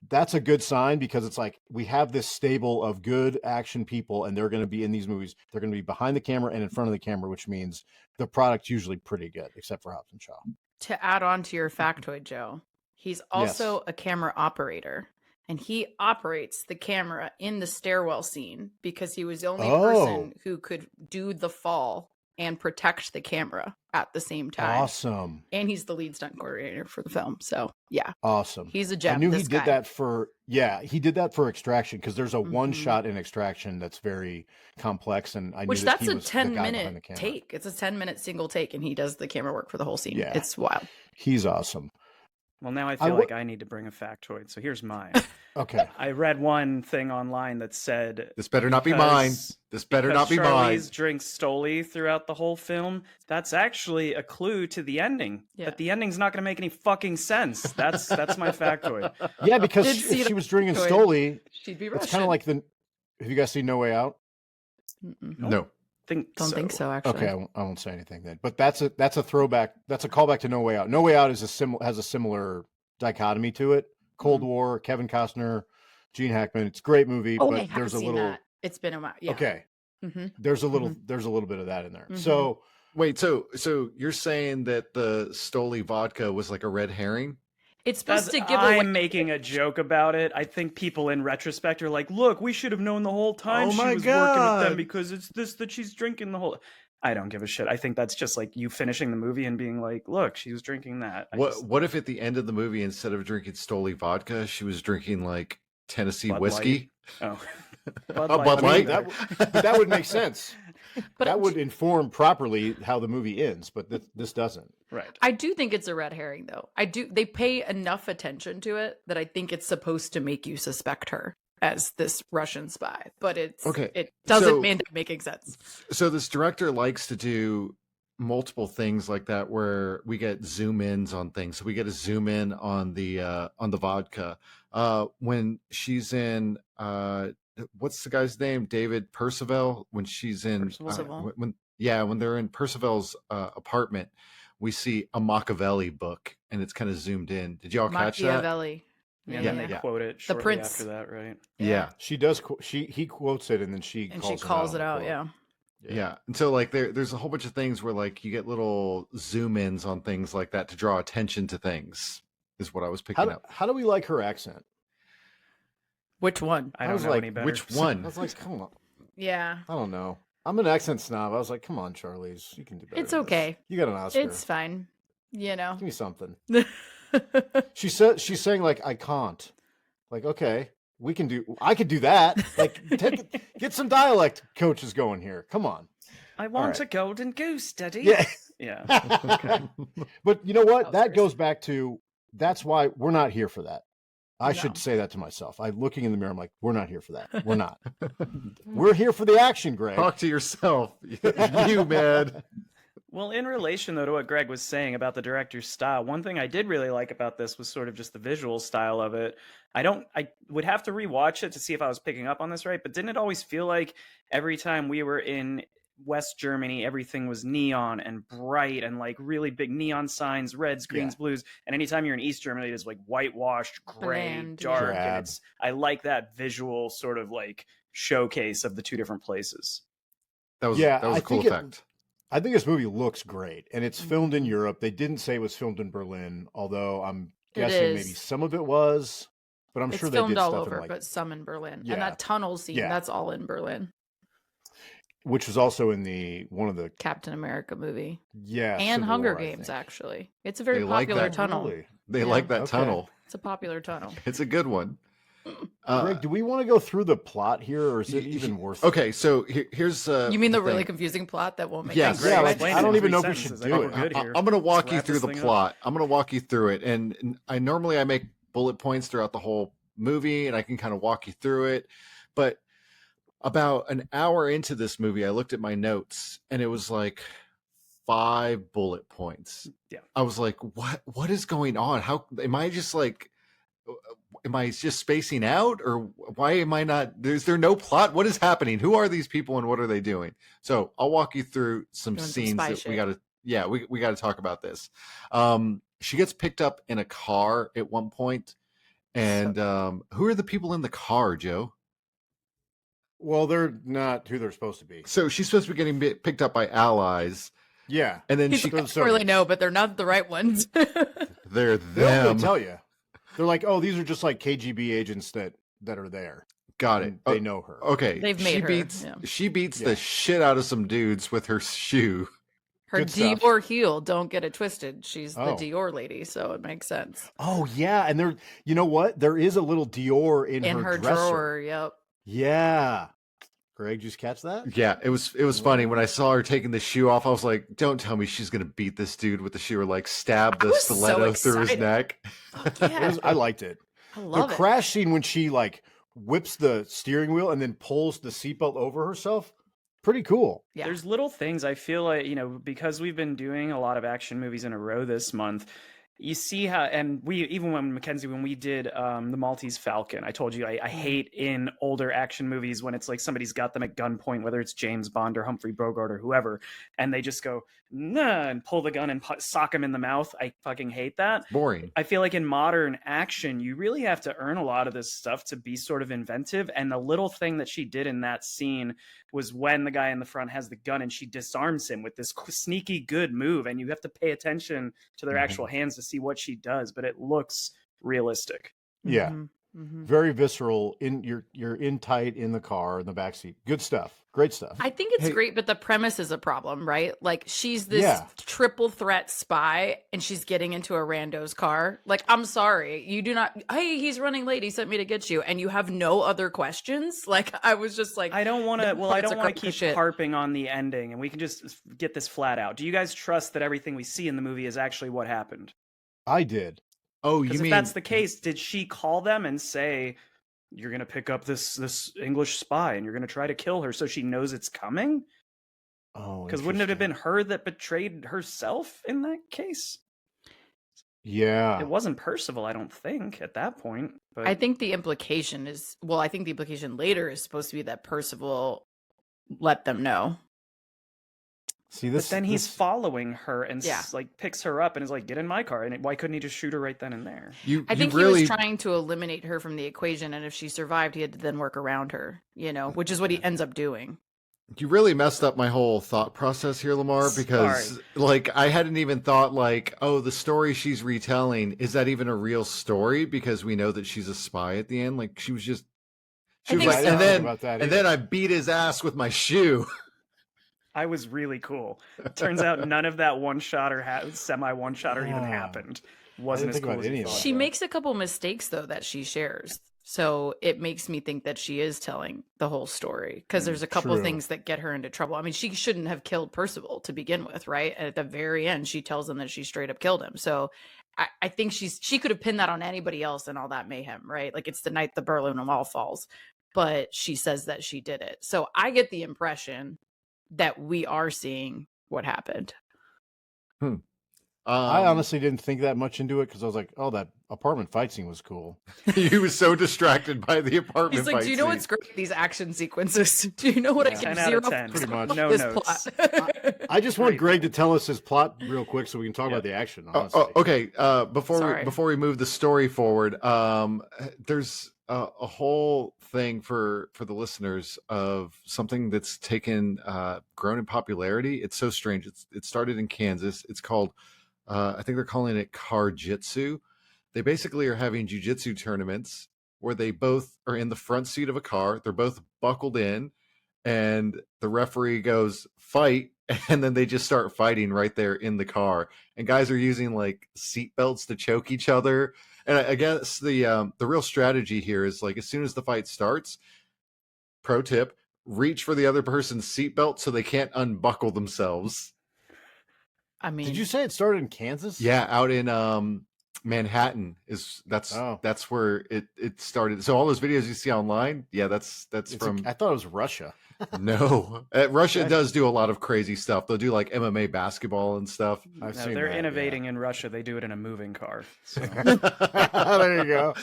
that's a good sign because it's like we have this stable of good action people, and they're going to be in these movies. They're going to be behind the camera and in front of the camera, which means the product's usually pretty good, except for Hobbs and Shaw. To add on to your factoid, Joe, he's also a camera operator. And he operates the camera in the stairwell scene because he was the only person who could do the fall and protect the camera at the same time. Awesome. And he's the lead stunt coordinator for the film. So yeah, Awesome. he's a gem. I knew he this did guy. that for he did that for Extraction, because there's a one Mhm. shot in Extraction that's very complex, and I Which knew that that's he a was the guy behind the 10-minute camera. take. It's a 10-minute single take, and he does the camera work for the whole scene. Yeah. It's wild. He's awesome. Well, now I I feel w- like I need to bring a factoid. So here's mine. Okay. I read one thing online that said This better not be mine. because- This better not be because mine. Charlize drinks Stoli throughout the whole film. That's actually a clue to the ending. Yeah. That the ending's not going to make any fucking sense. That's my factoid. Yeah, because Did see if she that was drinking factoid. Stoli, She'd be Russian. it's kind of like the. Have you guys seen No Way Out? Mm-mm. No. Don't Think so. Actually, Okay, I won't say anything then. But that's a throwback. That's a callback to No Way Out. No Way Out is has a similar dichotomy to it. Cold War, Kevin Costner, Gene Hackman. It's a great movie, Oh, I but haven't there's a seen little. that. It's been a while. Yeah. Okay, hmm there's a little bit of that in there. Mhm. So Wait, so you're saying that the Stoli vodka was like a red herring? It's supposed to give I'm away. making a joke about it. I think people in retrospect are like, look, we should have known the whole time Oh she my was working with God. them because it's this that she's drinking the whole. I don't give a shit. I think that's just like you finishing the movie and being like, look, she was drinking that. What if at the end of the movie, instead of drinking Stoli vodka, she was drinking like Tennessee Bud whiskey? Oh. Bud I mean, Light? that would make sense. But That would inform properly how the movie ends, but this doesn't. Right. I do think it's a red herring, though. I do. They pay enough attention to it that I think it's supposed to make you suspect her as this Russian spy. But it's Okay, It doesn't so- end up making sense. So this director likes to do multiple things like that, where we get zoom ins on things. So we get a zoom in on the vodka. When she's in what's the guy's name? David Percival. When she's in Percival. when they're in Percival's apartment, we see a Machiavelli book, and it's kind of zoomed in. Did y'all catch that? Machiavelli. Yeah, Yeah, and then they yeah. quote it shortly prince. after that, right? Yeah. She does. He quotes it, and then she calls it out. on the Yeah. quote. Yeah. And so like there's a whole bunch of things where like you get little zoom ins on things like that to draw attention to things, is what I was picking up. How do we like her accent? Which one? I I don't was know like, any better. Which I one? was like, come on. Yeah. I don't know. I'm an accent snob. I was like, come on, Charlize, you can do better. It's than this. okay. You got an Oscar. It's fine. You know. Give me something. She's saying like, I can't. Like, okay, I could do that. Like, get some dialect coaches going here. Come on. I want right. a golden goose, Daddy. Yeah. Yeah. Okay. But you know what? That was That goes back to that's why we're not here for that. I No. should say that to myself. I'm looking in the mirror. I'm like, we're not here for that. We're not. We're here for the action, Greg. Talk to yourself. You man. Well, in relation, though, to what Greg was saying about the director's style, one thing I did really like about this was sort of just the visual style of it. I would have to rewatch it to see if I was picking up on this right, but didn't it always feel like every time we were in West Germany, everything was neon and bright and like really big neon signs, reds, greens, blues. And anytime you're in East Germany, it's like whitewashed, gray, Bland, dark. drab. And I like that visual sort of like showcase of the two different places. That was Yeah, that was I a cool think it- effect. I think this movie looks great, and it's filmed Mm-hmm. in Europe. They didn't say it was filmed in Berlin, although I'm It guessing is. maybe some of it was. But I'm It's sure they filmed did all stuff over, in like, but some in Berlin. Yeah. And that tunnel scene, Yeah. that's all in Berlin. which was also in one of the Captain America movie. and And Hunger Games, actually. It's a very They like popular that. tunnel. They Yeah. like that Okay. tunnel. It's a popular tunnel. It's a good one. Greg, do we want to go through the plot here, or is it even worth it? Okay, so here's You mean the really thing. confusing plot that won't make Yes. sense? Yeah, Greg, like, explain I it don't in even know 3 if we should sentences. I do think it. we're good here. I'm going to walk Let's you wrap through this the thing up. plot. I'm going to walk you through it, and I normally make bullet points throughout the whole movie, and I can kind of walk you through it. But about an hour into this movie, I looked at my notes, and it was like 5 bullet points. Yeah. I was like, what is going on? How am I just like? Am I just spacing out, or why am I not? Is there no plot? What is happening? Who are these people, and what are they doing? So I'll walk you through some Doing some scenes spy that we shit. got to. Yeah, we got to talk about this. She gets picked up in a car at one point, and who are the people in the car, Joe? Well, they're not who they're supposed to be. So she's supposed to be getting picked up by allies, Yeah, and then He's she like, I don't really know, but they're not the right ones. they're they'll them. tell you. They're like, oh, these are just like KGB agents that are there. Got it. and they know her. Okay, They've made her, yeah. She beats Yeah. the shit out of some dudes with her shoe. Her Good stuff. Dior heel, don't get it twisted. She's the Oh. Dior lady, so it makes sense. Oh yeah, and there, you know what? There is a little Dior in her dresser. drawer, yep. Yeah. Greg, just catch that? Yeah, it was funny when I saw her taking the shoe off. I was like, "Don't tell me she's gonna beat this dude with the shoe or like stab I the was so stiletto through his excited. neck." Yeah, I liked it. I The love it. crash scene when she like whips the steering wheel and then pulls the seatbelt over herself, pretty cool. Yeah. There's little things I feel like, because we've been doing a lot of action movies in a row this month, you see how, and when we did the Maltese Falcon, I told you I hate in older action movies when it's like somebody's got them at gunpoint, whether it's James Bond or Humphrey Bogart or whoever, and they just go, nah, and pull the gun and sock him in the mouth. I fucking hate that. Boring. I feel like in modern action, you really have to earn a lot of this stuff to be sort of inventive. And the little thing that she did in that scene was when the guy in the front has the gun and she disarms him with this sneaky good move. And you have to pay attention to their actual hands to see what she does, but it looks realistic. Yeah. Mhm, mhm. Very visceral. You're in tight in the car in the backseat. Good stuff. Great stuff. I think it's Hey- great, but the premise is a problem, right? Like she's this Yeah. triple threat spy and she's getting into a rando's car. Like, I'm sorry, you do not, hey, he's running late, he sent me to get you, and you have no other questions. Like, I was just like, I don't want to. that Well, I part's don't a want to crock of keep shit. harping on the ending, and we can just get this flat out. Do you guys trust that everything we see in the movie is actually what happened? I did. Oh, Because you if mean that's the case, did she call them and say, "You're going to pick up this English spy, and you're going to try to kill her," so she knows it's coming? Oh, Because wouldn't it have been interesting. her that betrayed herself in that case? Yeah. It wasn't Percival, I don't think, at that point. But I think the implication is, well, I think the implication later is supposed to be that Percival let them know. See But this. then he's this- following her and Yeah. like picks her up and is like, "Get in my car." And why couldn't he just shoot her right then and there? I think really he was trying to eliminate her from the equation, and if she survived, he had to then work around her, which is what he ends up doing. You really messed up my whole thought process here, Lamar, because Sorry. like I hadn't even thought like, oh, the story she's retelling, is that even a real story? Because we know that she's a spy at the end. Like she was just I was think like, so. and then About that and then I beat his ass with my shoe. I was really cool. Turns out none of that one-shotter, semi-one-shotter even Ah. happened. Wasn't as think cool about as any you of thought. that. She makes a couple mistakes though that she shares. So it makes me think that she is telling the whole story because there's a couple True. things that get her into trouble. I mean, she shouldn't have killed Percival to begin with, right? And at the very end, she tells him that she straight up killed him. So I think she could have pinned that on anybody else and all that mayhem, right? Like it's the night the Berlin Wall falls, but she says that she did it. So I get the impression that we are seeing what happened. I honestly didn't think that much into it because I was like, oh, that apartment fight scene was cool. he was so distracted by the apartment. He's like, fight do you know scene. what's great? These action sequences. Do you know what I Yeah. give 10 out zero of 10. Pretty much. of No this notes. plot? I just want Great. Greg to tell us his plot real quick so we can talk about the action. Honestly. Okay. Sorry. Before we move the story forward, there's a whole thing for the listeners of something that's grown in popularity. It's so strange. It started in Kansas. It's called I think they're calling it car jitsu. They basically are having jujitsu tournaments where they both are in the front seat of a car. They're both buckled in, and the referee goes fight, and then they just start fighting right there in the car. And guys are using like seat belts to choke each other. And I guess the real strategy here is like as soon as the fight starts, pro tip, reach for the other person's seatbelt so they can't unbuckle themselves. I mean, Did you say it started in Kansas? Yeah, out in Manhattan that's where it started. So all those videos you see online, yeah, that's I thought it was Russia. no. Russia does do a lot of crazy stuff. They'll do like MMA basketball and stuff. I've No, seen they're that, innovating in Russia. They do it in a moving car. So. yeah. There you go.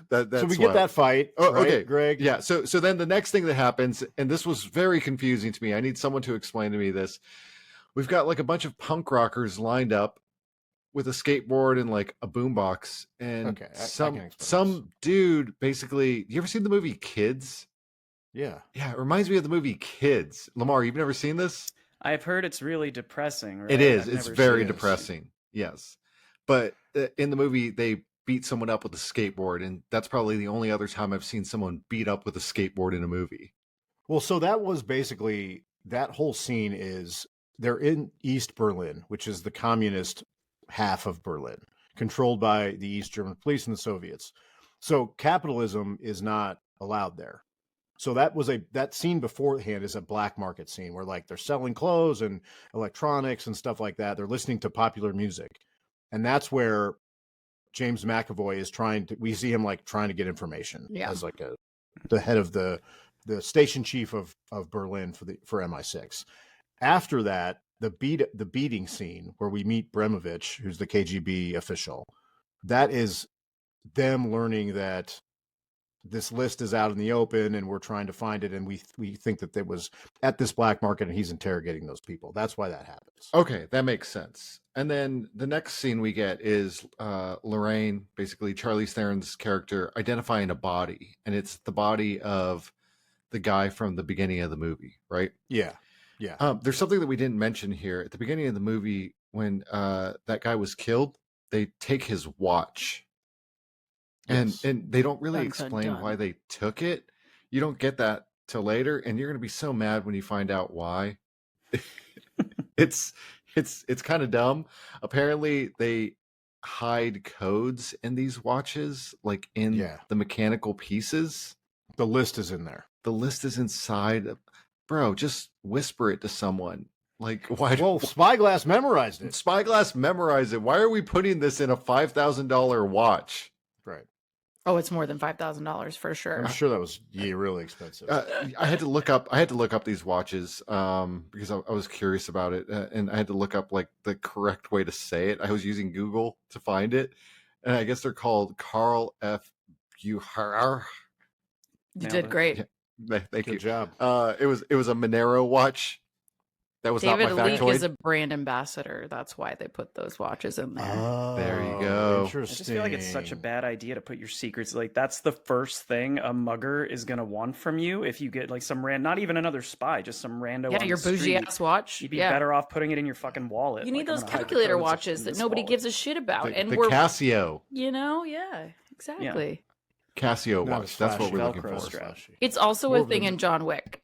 That's So we get why. that fight. Oh, right, okay, Greg. Yeah. So then the next thing that happens, and this was very confusing to me. I need someone to explain to me this. We've got like a bunch of punk rockers lined up with a skateboard and like a boombox, and Okay, I can explain some dude basically. You ever seen the movie Kids? Yeah. Yeah, it reminds me of the movie Kids. Lamar, you've never seen this? I've heard it's really depressing. Right? It is. I've It's never very seen it. depressing. Yes, but in the movie they beat someone up with a skateboard, and that's probably the only other time I've seen someone beat up with a skateboard in a movie. Well, so that was basically that whole scene is they're in East Berlin, which is the communist half of Berlin, controlled by the East German police and the Soviets. So capitalism is not allowed there. So that scene beforehand is a black market scene where like they're selling clothes and electronics and stuff like that. They're listening to popular music. And that's where James McAvoy is we see him like trying to get information as like the head of the station chief of Berlin for MI6. After that, the beating scene where we meet Bremovich, who's the KGB official, that is them learning that this list is out in the open and we're trying to find it, and we think that it was at this black market and he's interrogating those people. That's why that happens. Okay, that makes sense. And then the next scene we get is Lorraine, basically Charlize Theron's character, identifying a body, and it's the body of the guy from the beginning of the movie, right? Yeah. There's something that we didn't mention here. At the beginning of the movie, when that guy was killed, they take his watch. And they don't really explain why they took it. You don't get that till later, and you're going to be so mad when you find out why. It's kind of dumb. Apparently, they hide codes in these watches, like in the mechanical pieces. The list is in there. The list is inside. Bro, just whisper it to someone. Like, why? Well, Spyglass memorized it. Spyglass memorized it. Why are we putting this in a $5,000 watch? Right. Oh, it's more than $5,000 for sure. I'm sure that was really expensive. I had to look up these watches because I was curious about it, and I had to look up like the correct way to say it. I was using Google to find it, and I guess they're called Carl F. Bucher. You did great. Yeah, thank you. Good job. It was a Monero watch. That was David not my Leake factoid. is a brand ambassador. That's why they put those watches in there. Oh, there you go. I just feel like it's such a bad idea to put your secrets. Like, that's the first thing a mugger is going to want from you if you get like some not even another spy, just some rando. Yeah, on your the bougie street. ass watch. You'd be better off putting it in your fucking wallet. You need Like, I'm those gonna hide the calculator codes watches in that this nobody wallet. gives a shit about. The, and the we're, Casio. yeah, exactly. Casio Not watch. as That's what we're flashy. looking Velcro for. strap. It's also More a of thing a- in John Wick.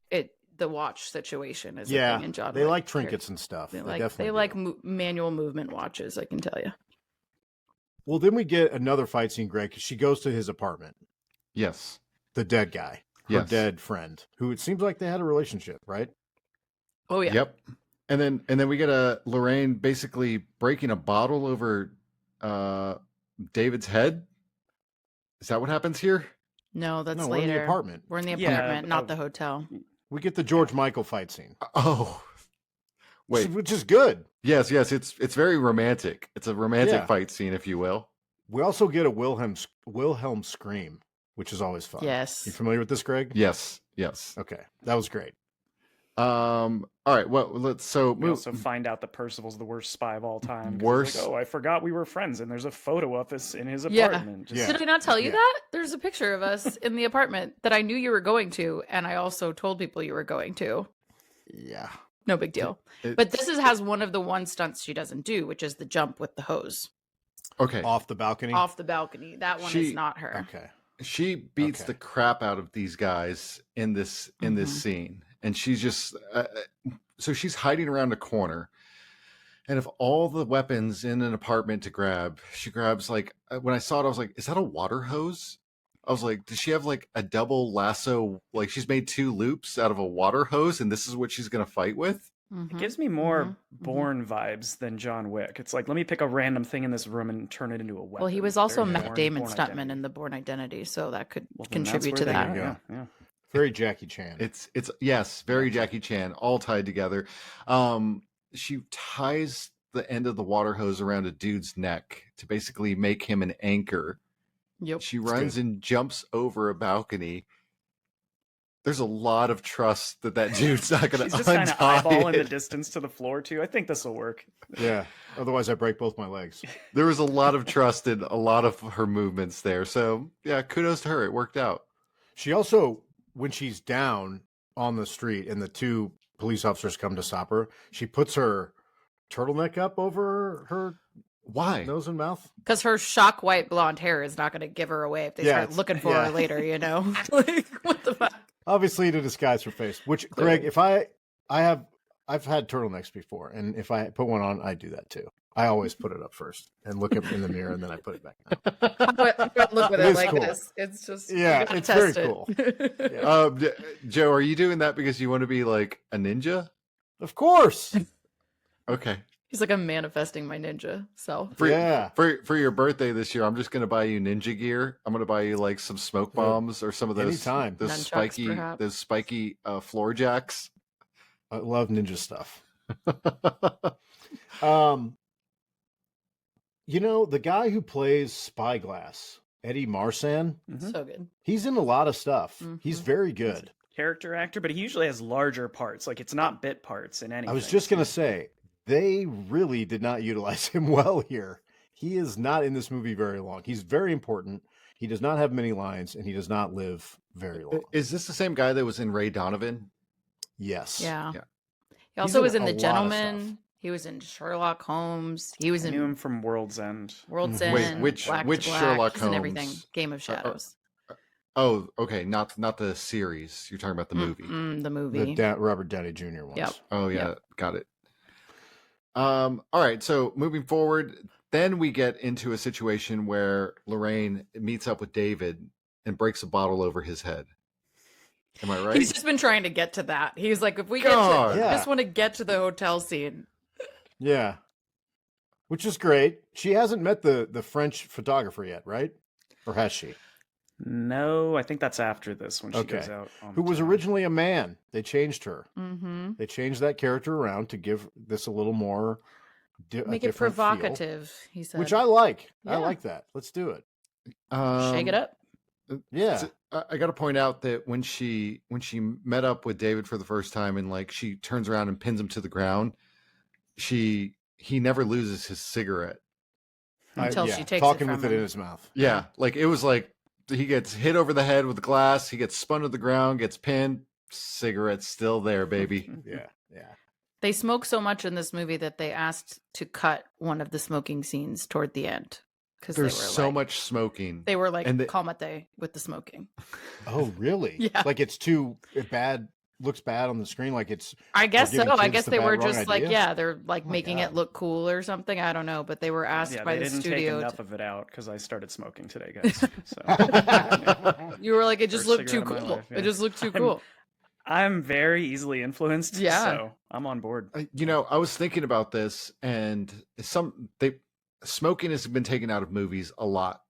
The watch situation is a thing in John Wick. They like trinkets and stuff. They definitely like do. manual movement watches, I can tell you. Well, then we get another fight scene, Greg. She goes to his apartment. Yes. The dead guy, her Yes. dead friend, who it seems like they had a relationship, right? Oh yeah. Yep. And then we get a Lorraine basically breaking a bottle over David's head. Is that what happens here? No, that's No, we're later. in the apartment. We're in the Yeah, apartment, not the hotel. We get the George Michael fight scene. Oh. Wait. Which is good. Yes, it's very romantic. It's a romantic Yeah. fight scene, if you will. We also get a Wilhelm scream, which is always fun. Yes. You familiar with this, Greg? Yes. Okay, that was great. All right. Well, let's We also find out that Percival's the worst spy of all time. 'cause he's Worst. Like, oh, I forgot we were friends, and there's a photo of us in his Yeah. apartment. Just- Yeah. Did I not tell you Yeah. that? There's a picture of us in the apartment that I knew you were going to, and I also told people you were going to. Yeah. No big deal. It- But this has one of the one stunts she doesn't do, which is the jump with the hose Okay. Off the balcony. off the balcony. That one She- is not her. Okay. She beats Okay. the crap out of these guys in this scene, and she's just so she's hiding around a corner. And of all the weapons in an apartment to grab, she grabs like when I saw it, I was like, "Is that a water hose?" I was like, "Does she have like a double lasso? Like she's made two loops out of a water hose, and this is what she's gonna fight with?" It gives me more Bourne vibes than John Wick. It's like, let me pick a random thing in this room and turn it into a weapon. Well, he was also Very Matt Bourne- Damon Bourne stuntman identity. in the Bourne Identity, so that could Well, then that's contribute to where that. they Yeah. go. Yeah. Very Jackie Chan. It's yes, very Jackie Chan, all tied together. She ties the end of the water hose around a dude's neck to basically make him an anchor. Yep. She runs and jumps over a balcony. There's a lot of trust that dude's not going She's to just kind of eyeballing the untie it. distance to the floor, too. I think this will work. Yeah. Otherwise, I break both my legs. There was a lot of trust in a lot of her movements there. So, yeah, kudos to her. It worked out. She also, when she's down on the street and the two police officers come to stop her, she puts her turtleneck up over her Why? nose and mouth. Because her shock white blonde hair is not going to give her away if they Yeah, start it's- looking for yeah. her later, you know? Like, what the fuck? Obviously to disguise her face. Which, Greg, if I've had turtlenecks before, and if I put one on, I do that too. I always put it up first and look up in the mirror, and then I put it back down. I don't look at It it is like cool. this. It's just Yeah, you gotta it's very test it. cool. Joe, are you doing that because you want to be like a ninja? Of course. Okay. He's like, I'm manifesting my ninja self. For your birthday this year, I'm just gonna buy you ninja gear. I'm gonna buy you like some smoke bombs or some of those Anytime. those Nunchucks, spiky floor jacks. I love ninja stuff. You know, the guy who plays Spyglass, Eddie Marsan, So good. he's in a lot of stuff. He's very good. Character actor, but he usually has larger parts. Like it's not bit parts in anything. I was just going to say, they really did not utilize him well here. He is not in this movie very long. He's very important. He does not have many lines, and he does not live very long. Is this the same guy that was in Ray Donovan? Yes. Yeah. Yeah. He also in was in a The lot of Gentleman. stuff. He was in Sherlock Holmes. He was I knew in him from World's End. World's Wait, End. which Black to Black. Sherlock He's in everything. Holmes? Game of Shadows. Oh, okay, not the series. You're talking about the movie. The movie. The Robert Downey Jr. ones. Yep. Oh yeah, Yep. got it. All right, so moving forward, then we get into a situation where Lorraine meets up with David and breaks a bottle over his head. Am I right? He's just been trying to get to that. He's like, if we get God. to, Yeah. I just want to get to the hotel scene. Yeah. Which is great. She hasn't met the French photographer yet, right? Or has she? No, I think that's after this when she Okay. goes out. On Who the was town. originally a man. They changed her. Mm-hmm. They changed that character around to give this a little more a Make it different feel, provocative, he said. which I like. I Yeah. like that. Let's do it. Shake it up. Yeah. So, I got to point out that when she met up with David for the first time and like she turns around and pins him to the ground, he never loses his cigarette. Until she takes it talking from with it him. in his mouth. Yeah, like it was like he gets hit over the head with the glass, he gets spun to the ground, gets pinned, cigarette's still there, baby. Yeah. Yeah. They smoke so much in this movie that they asked to cut one of the smoking scenes toward the end. Because There's so much smoking. They were like, and calmate with the smoking. Oh, really? Yeah. Like it's too bad. Looks bad on the screen. Like it's. I guess giving so. I kids guess the they bad were wrong just like, idea? yeah, they're like my making God. it look cool or something. I don't know. But they were asked Yeah, by they the didn't take studio. enough of it out because I started smoking today, guys. So You were like, it just First looked too cigarette of my cool. life, yeah. It just looked too I'm- cool. I'm very easily influenced. Yeah. So I'm on board. I was thinking about this, and smoking has been taken out of movies a lot.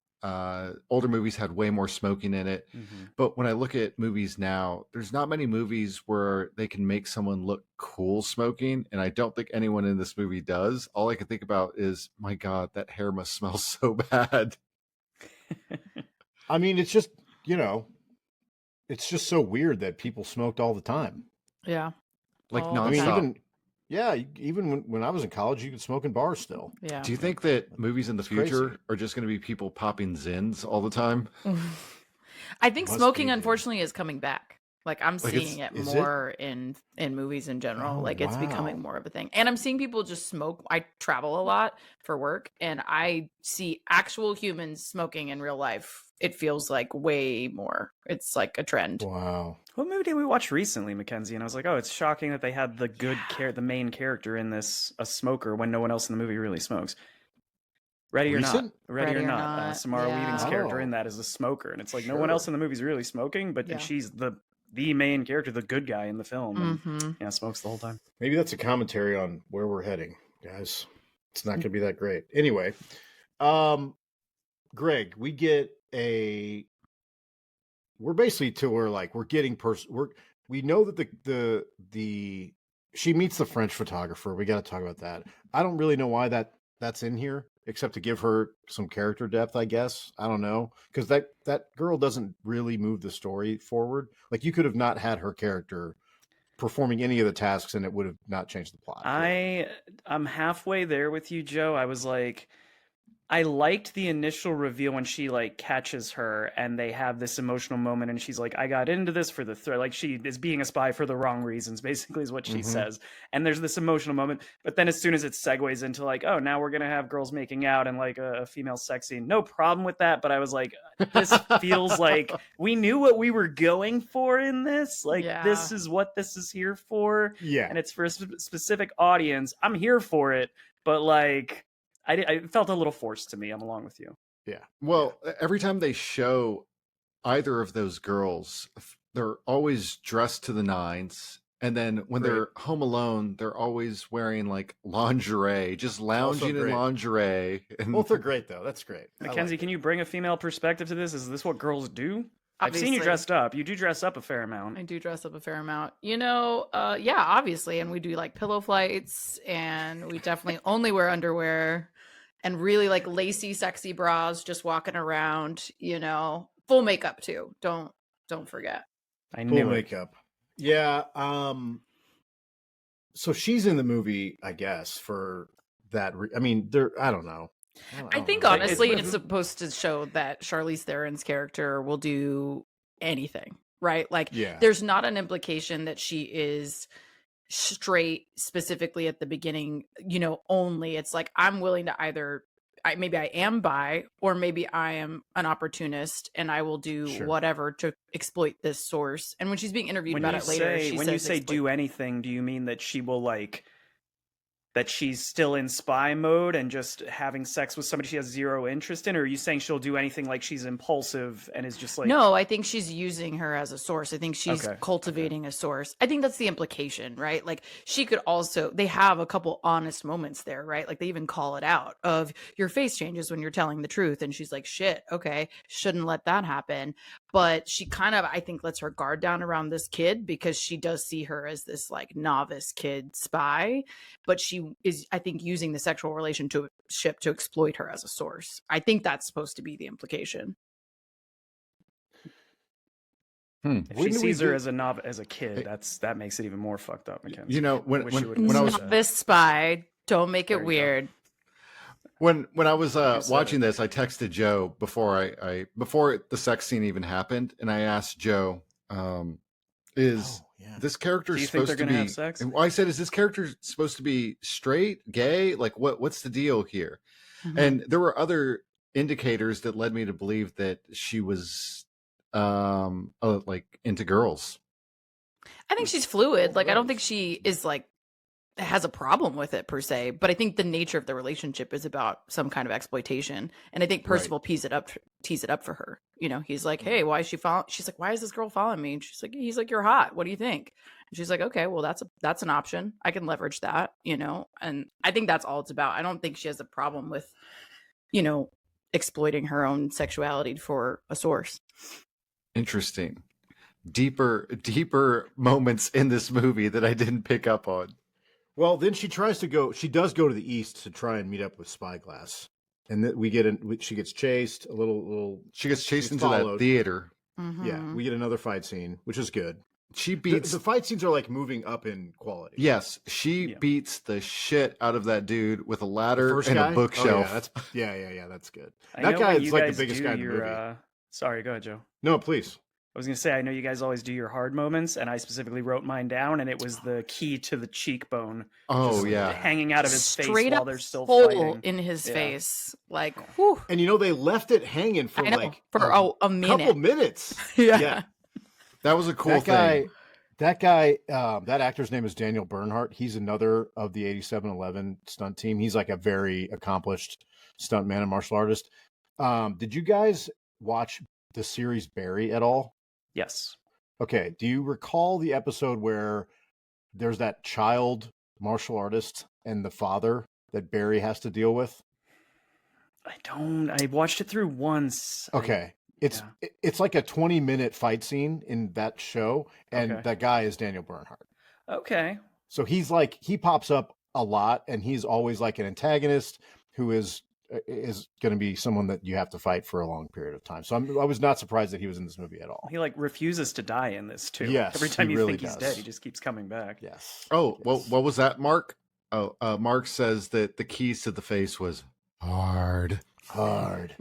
Older movies had way more smoking in it, but when I look at movies now, there's not many movies where they can make someone look cool smoking, and I don't think anyone in this movie does. All I can think about is, my God, that hair must smell so bad. I mean, it's just it's just so weird that people smoked all the time. Yeah. Like All the I mean, nonstop. even when I was in college, you could smoke in bars still. Yeah. Do you think that movies in the It's crazy. future are just going to be people popping Zins all the time? I think Must smoking, be, dude. unfortunately, is coming back. Like I'm Like, it's- seeing it is it? more in movies in general. Oh, Like it's wow. becoming more of a thing. And I'm seeing people just smoke. I travel a lot for work and I see actual humans smoking in real life. It feels like way more. It's like a trend. Wow. What movie did we watch recently, Mackenzie? And I was like, oh, it's shocking that they had the the main character in this a smoker when no one else in the movie really smokes. Ready or Not. Recent? Ready or Not. Samara yeah. Weaving's character Oh. in that is a smoker, and it's like no one else Sure. in the movie is really smoking, but Yeah. she's the main character, the good guy in the film, and Mhm. yeah, smokes the whole time. Maybe that's a commentary on where we're heading, guys. It's not going to be that great. Anyway, Greg, we get we're basically to where like we're getting we know that the she meets the French photographer. We got to talk about that. I don't really know why that's in here except to give her some character depth, I guess. I don't know, because that girl doesn't really move the story forward. Like you could have not had her character performing any of the tasks and it would have not changed the plot. I'm halfway there with you, Joe. I was like, I liked the initial reveal when she like catches her and they have this emotional moment and she's like, I got into this for the thrill. Like she is being a spy for the wrong reasons, basically is what she says. And there's this emotional moment. But then as soon as it segues into like, oh, now we're going to have girls making out and like a female sex scene. No problem with that. But I was like, this feels like we knew what we were going for in this. Like this is what this is here for. Yeah. And it's for a specific audience. I'm here for it. But like, I felt a little forced to me. I'm along with you. Yeah. Well, every time they show either of those girls, they're always dressed to the nines. And then when they're home alone, they're always wearing like lingerie, just lounging in lingerie. And both are great, though. That's great. Mackenzie, can you bring a female perspective to this? Is this what girls do? Obviously. I've seen you dressed up. You do dress up a fair amount. I do dress up a fair amount. You know, yeah, obviously. And we do like pillow flights, and we definitely only wear underwear and really like lacy, sexy bras, just walking around, you know, full makeup too. Don't forget. I knew full makeup. Yeah. So she's in the movie, I guess, for that. I mean, I don't know. I think honestly, it's supposed to show that Charlize Theron's character will do anything, right? Like, there's not an implication that she is straight specifically at the beginning, you know, only. It's like, I'm willing to either, maybe I am bi, or maybe I am an opportunist and I will do whatever to exploit this source. And when she's being interviewed about it later, she says, when you say do anything, do you mean that she will like, that she's still in spy mode and just having sex with somebody she has zero interest in? Or are you saying she'll do anything like she's impulsive and is just like... No, I think she's using her as a source. I think she's cultivating a source. I think that's the implication, right? Like she could also, they have a couple honest moments there, right? Like they even call it out of your face changes when you're telling the truth. And she's like, shit, okay, shouldn't let that happen. But she kind of, I think, lets her guard down around this kid because she does see her as this like novice kid spy. But she is, I think, using the sexual relationship to exploit her as a source. I think that's supposed to be the implication. If she sees her as a kid, that makes it even more fucked up, Mackenzie. You know, when I was novice spy, don't make it weird. When I was watching this, I texted Joe before before the sex scene even happened, and I asked Joe, this character supposed to be have sex? I said, is this character supposed to be straight, gay? Like what's the deal here? And there were other indicators that led me to believe that she was like into girls. I think she's fluid. Like I don't think she is like has a problem with it per se, but I think the nature of the relationship is about some kind of exploitation. And I think Percival tees it up for her. You know, he's like, hey, why is she following? She's like, why is this girl following me? And she's like, he's like, you're hot. What do you think? And she's like, okay, well, that's an option. I can leverage that, you know? And I think that's all it's about. I don't think she has a problem with, you know, exploiting her own sexuality for a source. Interesting. Deeper moments in this movie that I didn't pick up on. Well, then she does go to the east to try and meet up with Spyglass. And then she gets chased a little. She gets chased into that theater. Yeah, we get another fight scene, which is good. She beats the fight scenes are like moving up in quality. Yes, she beats the shit out of that dude with a ladder and a bookshelf. Oh, yeah, that's good. That guy is like the biggest guy in the movie. Sorry, go ahead, Joe. No, please. I was going to say, I know you guys always do your hard moments, and I specifically wrote mine down, and it was the key to the cheekbone. Oh, yeah. Hanging out of his Straight face up while they're still hole fighting. in his face. Like, whew. And you know, they left it hanging for like a minute. Couple minutes. Yeah. That was a cool thing. That actor's name is Daniel Bernhardt. He's another of the 8711 stunt team. He's like a very accomplished stuntman and martial artist. Did you guys watch the series Barry at all? Yes. Okay. Do you recall the episode where there's that child martial artist and the father that Barry has to deal with? I don't. I watched it through once. Okay. It's like a 20-minute fight scene in that show, and that guy is Daniel Bernhardt. Okay. So he pops up a lot, and he's always like an antagonist who is going to be someone that you have to fight for a long period of time. So I was not surprised that he was in this movie at all. He like refuses to die in this too. Yes, every time you really think he's dead, he just keeps coming back. Yes. Oh, yes. Well, what was that, Mark? Oh, Mark says that the keys to the face was hard. Hard.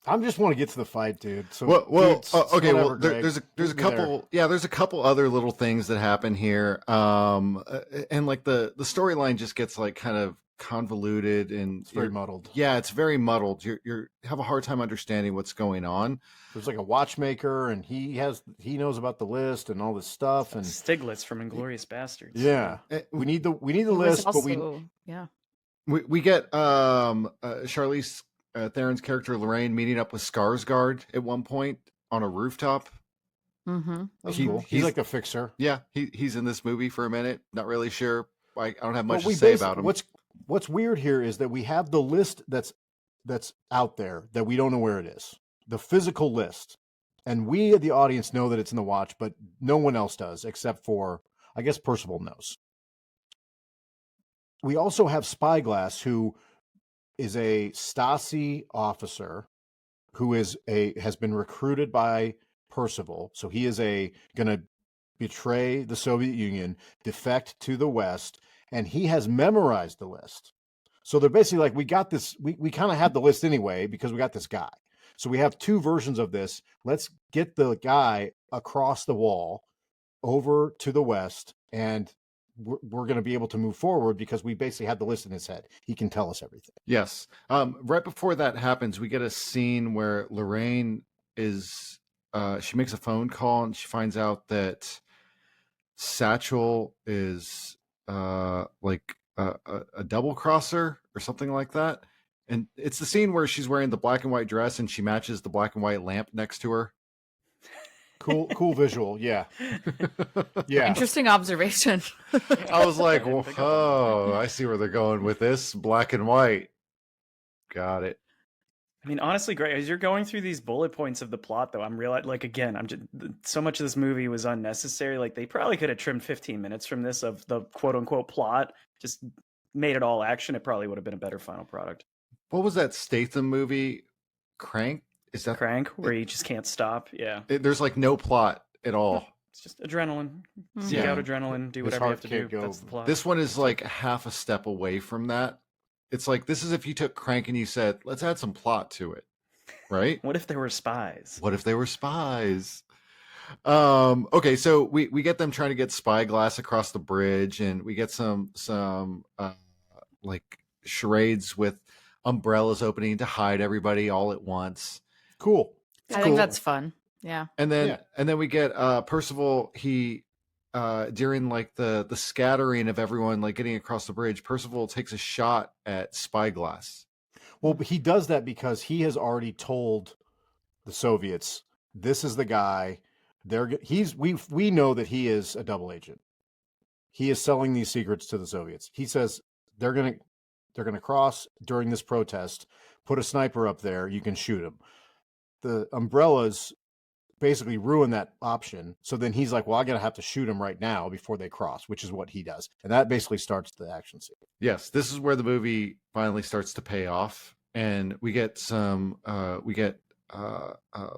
I just want to get to the fight, dude. So, dudes, okay. whatever, Well, Greg. there's a Leave me couple. Yeah, there's a couple other little things that happen here. And like the storyline just gets like kind of convoluted and It's very muddled. Yeah, it's very muddled. You have a hard time understanding what's going on. There's like a watchmaker, and he knows about the list and all this stuff. And Stiglitz from Inglourious Bastards. yeah, we need the He was list, but also- yeah. We get Charlize Theron's character Lorraine meeting up with Skarsgård at one point on a rooftop. Mm-hmm. that's He- cool. he's- He's like a fixer. Yeah, he's in this movie for a minute. Not really sure. I don't have much But to say about him. What's weird here is that we have the list that's out there that we don't know where it is. The physical list. And we, the audience, know that it's in the watch, but no one else does, except for, I guess, Percival knows. We also have Spyglass, who is a Stasi officer who has been recruited by Percival. So he is going to betray the Soviet Union, defect to the West, and he has memorized the list. So they're basically like, we got this, we kind of had the list anyway because we got this guy. So we have two versions of this. Let's get the guy across the wall over to the West, and we're going to be able to move forward because we basically had the list in his head. He can tell us everything. Yes. Right before that happens, we get a scene where Lorraine is she makes a phone call and she finds out that Satchel is like a double crosser or something like that. And it's the scene where she's wearing the black and white dress and she matches the black and white lamp next to her. Cool visual. Yeah. Yeah. Interesting observation. I was like, I didn't pick up on whoa, I see where they're going with this. Black and white. Got it. I mean, honestly, Greg, as you're going through these bullet points of the plot, though, I'm realizing, like, again, I'm just so much of this movie was unnecessary. Like, they probably could have trimmed 15 minutes from this of the quote unquote plot, just made it all action. It probably would have been a better final product. What was that Statham movie? Crank? Is that Crank, where you just can't stop. Yeah. there's like no plot at all. It's just adrenaline. Seek Yeah. out adrenaline, do His whatever you heart have to do. can't go- That's the plot. This one is like half a step away from that. It's like this is if you took Crank and you said, let's add some plot to it. Right? What if there were spies? What if they were spies? Okay, so we get them trying to get Spyglass across the bridge, and we get some like charades with umbrellas opening to hide everybody all at once. Cool. I think that's fun. Yeah. And then we get Percival, he during like the scattering of everyone like getting across the bridge, Percival takes a shot at Spyglass. Well, he does that because he has already told the Soviets, this is the guy. We know that he is a double agent. He is selling these secrets to the Soviets. He says they're gonna cross during this protest. Put a sniper up there. You can shoot him. The umbrellas basically ruin that option. So then he's like, well, I'm gonna have to shoot him right now before they cross, which is what he does, and that basically starts the action scene. Yes, this is where the movie finally starts to pay off, and we get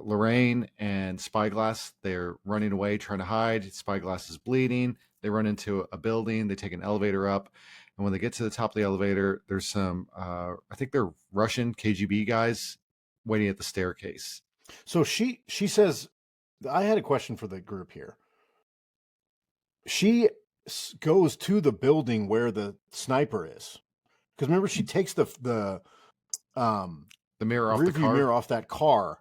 Lorraine and Spyglass. They're running away, trying to hide. Spyglass is bleeding. They run into a building. They take an elevator up, and when they get to the top of the elevator, there's some I think they're Russian KGB guys waiting at the staircase. So she says, I had a question for the group here. She goes to the building where the sniper is, because remember she takes the mirror off the rearview car. mirror off that car.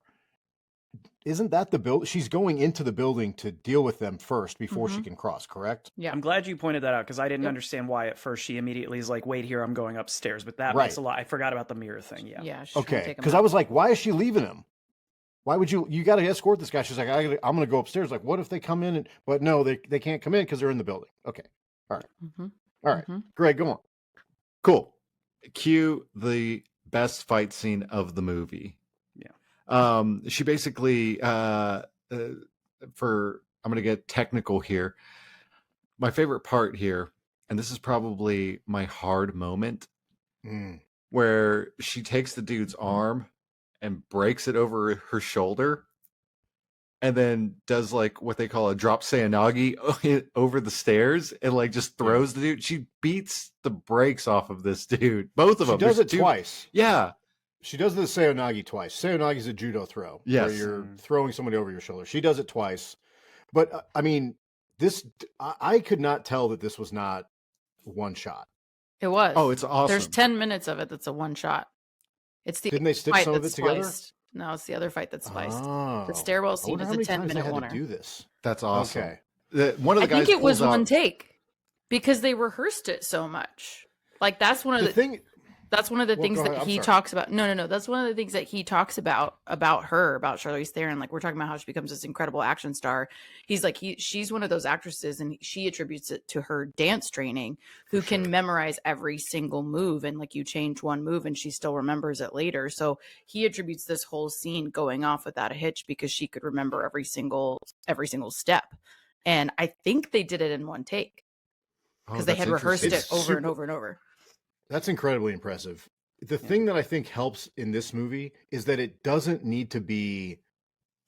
Isn't that the build? She's going into the building to deal with them first before she can cross, correct? Yeah. I'm glad you pointed that out because I didn't Yep. understand why at first she immediately is like, wait here, I'm going upstairs. But that Right. makes a lot. I forgot about the mirror thing. Yeah. Yeah. she's trying to Okay, take him because out. I was like, why is she leaving him? Why would you got to escort this guy? She's like, I'm going to go upstairs. Like, what if they come in? But no, they can't come in because they're in the building. Okay. Mhm. All right. Mhm. Greg, go on. Cool. Cue the best fight scene of the movie. Yeah. She basically I'm going to get technical here. My favorite part here, and this is probably my hard moment, where she takes the dude's arm and breaks it over her shoulder, and then does like what they call a drop Sayanagi over the stairs and like just throws the dude. She beats the brakes off of this dude. Both of them. She does There's it twice. Yeah. She does the Sayonagi twice. Sayonagi is a judo throw where you're throwing somebody over your shoulder. She does it twice. But I mean, I could not tell that this was not one shot. It was. Oh, it's awesome. There's 10 minutes of it that's a one shot. It's the Didn't they stitch fight some of that's it together? spliced. No, it's the other fight that's spliced. Oh. The stairwell I scene wonder is how a many times 10-minute they had one. to do this. That's awesome. Okay. One of the I guys think it was pulls out- one take because they rehearsed it so much. Like that's one of the thing. That's one of the Well, things go that ahead. I'm he sorry. talks about. No. That's one of the things that he talks about her, about Charlize Theron. Like we're talking about how she becomes this incredible action star. He's like, she's one of those actresses, and she attributes it to her dance training, who can memorize every single move. And like you change one move and she still remembers it later. So he attributes this whole scene going off without a hitch because she could remember every single step. And I think they did it in one take because they that's had rehearsed it interesting. over and over and over. That's incredibly impressive. The thing that I think helps in this movie is that it doesn't need to be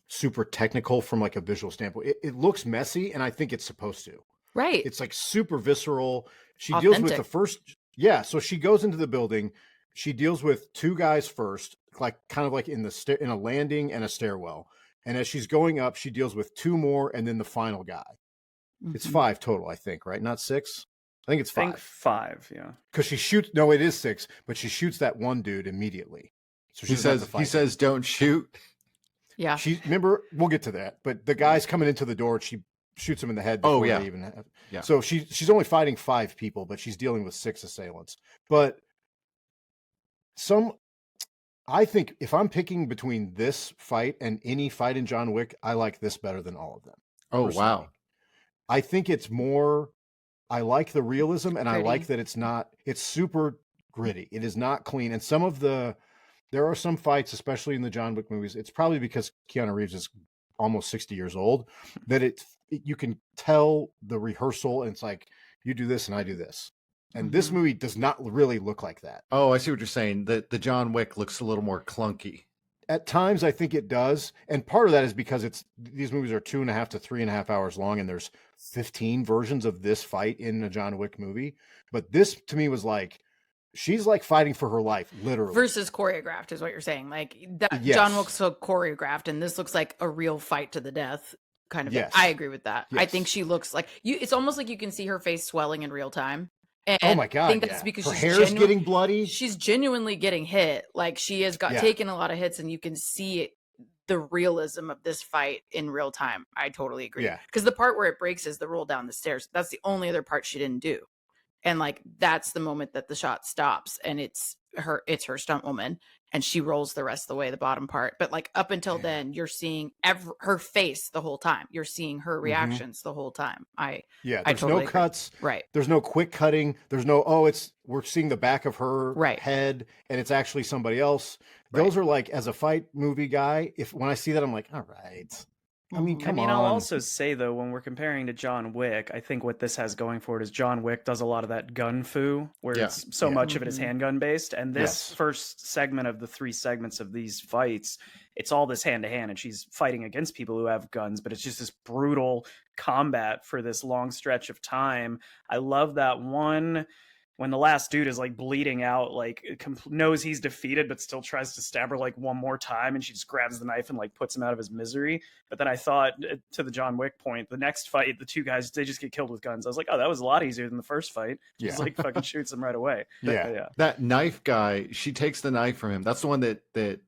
super technical from like a visual standpoint. It looks messy, and I think it's supposed to. Right. It's like super visceral. She deals with Authentic. the first. Yeah. So she goes into the building. She deals with two guys first, like kind of like in in a landing and a stairwell. And as she's going up, she deals with two more and then the final guy. It's Mhm. 5 total, I think, right? Not 6. I think it's 5. I think 5, yeah. Because she shoots. No, it is 6, but she shoots that one dude immediately. So He says, "Don't shoot." Yeah. She remember. We'll get to that. But the guy's coming into the door, and she shoots him in the head. Oh, Before yeah. They even have, Yeah. So she's only fighting 5 people, but she's dealing with 6 assailants. But I think if I'm picking between this fight and any fight in John Wick, I like this better than all of them. Oh, personally. wow. I think it's more. I like the realism, and I like Gritty. that it's super gritty. It is not clean. And there are some fights, especially in the John Wick movies. It's probably because Keanu Reeves is almost 60 years old that you can tell the rehearsal, and it's like, you do this and I do this. And this movie does not really look like that. Oh, I see what you're saying. The John Wick looks a little more clunky. At times, I think it does. And part of that is because these movies are 2.5 to 3.5 hours long, and there's 15 versions of this fight in a John Wick movie. But this, to me, was like, she's like fighting for her life, literally. Versus choreographed is what you're saying. Like that Yes. John Wick's so choreographed, and this looks like a real fight to the death kind of Yes. thing. I agree with that. I Yes. think she looks like it's almost like you can see her face swelling in real time. And Oh my God. I think that's yeah. because her she's hair's getting bloody. she's genuinely getting hit. Like she has Yeah. taken a lot of hits, and you can see the realism of this fight in real time. I totally agree. Yeah. Because the part where it breaks is the roll down the stairs. That's the only other part she didn't do. And like that's the moment that the shot stops, and it's her stunt woman, and she rolls the rest of the way, the bottom part. But like up until then, you're seeing her face the whole time. You're seeing her reactions the whole time. Yeah, I there's totally no agree. cuts. Right. There's no quick cutting. There's no, we're seeing the back of her Right. head, and it's actually somebody else. Those are like, as a fight movie guy, when I see that, I'm like, all right. I mean, come on. I'll also say though, when we're comparing to John Wick, I think what this has going for it is John Wick does a lot of that gun fu, where Yeah. it's so much of it is handgun based, and this Yes. first segment of the 3 segments of these fights, it's all this hand to hand, and she's fighting against people who have guns, but it's just this brutal combat for this long stretch of time. I love that one when the last dude is like bleeding out, like knows he's defeated, but still tries to stab her like one more time, and she just grabs the knife and like puts him out of his misery. But then I thought, to the John Wick point, the next fight, the 2 guys, they just get killed with guns. I was like, oh, that was a lot easier than the first fight. Just Yeah. like fucking shoots him right away. Yeah. Yeah. That knife guy, she takes the knife from him. That's the one that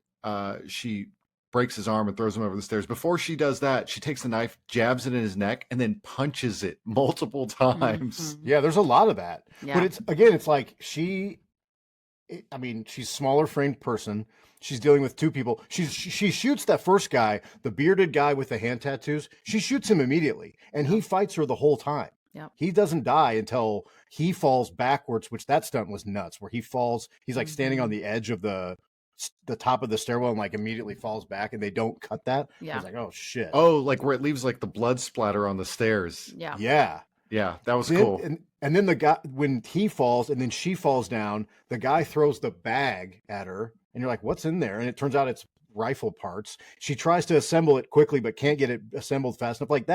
she breaks his arm and throws him over the stairs. Before she does that, she takes the knife, jabs it in his neck, and then punches it multiple times. Mhm. Yeah, there's a lot of that. Yeah. But it's like she's smaller framed person. She's dealing with 2 people. She shoots that first guy, the bearded guy with the hand tattoos. She shoots him immediately, and he fights her the whole time. Yep. He doesn't die until he falls backwards, which that stunt was nuts, where he falls. He's like standing on the edge of the top of the stairwell and like immediately falls back, and they don't cut that. I Yeah. was like, oh shit. Oh, like where it leaves like the blood splatter on the stairs. Yeah. Yeah. Yeah, that was Then- cool. And then the guy, when he falls and then she falls down, the guy throws the bag at her, and you're like, what's in there? And it turns out it's rifle parts. She tries to assemble it quickly, but can't get it assembled fast enough. Like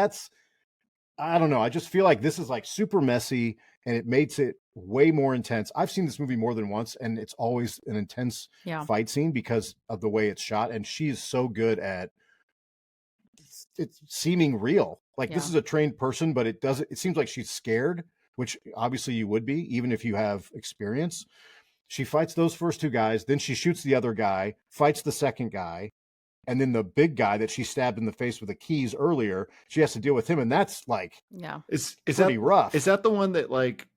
I don't know. I just feel like this is like super messy and it makes it way more intense. I've seen this movie more than once and it's always an intense fight scene because of the way it's shot. And she is so good at it seeming real. Like this is a trained person, but it seems like she's scared, which obviously you would be, even if you have experience. She fights those first two guys, then she shoots the other guy, fights the second guy, and then the big guy that she stabbed in the face with the keys earlier, she has to deal with him, and that's like is pretty rough. Is that the one that like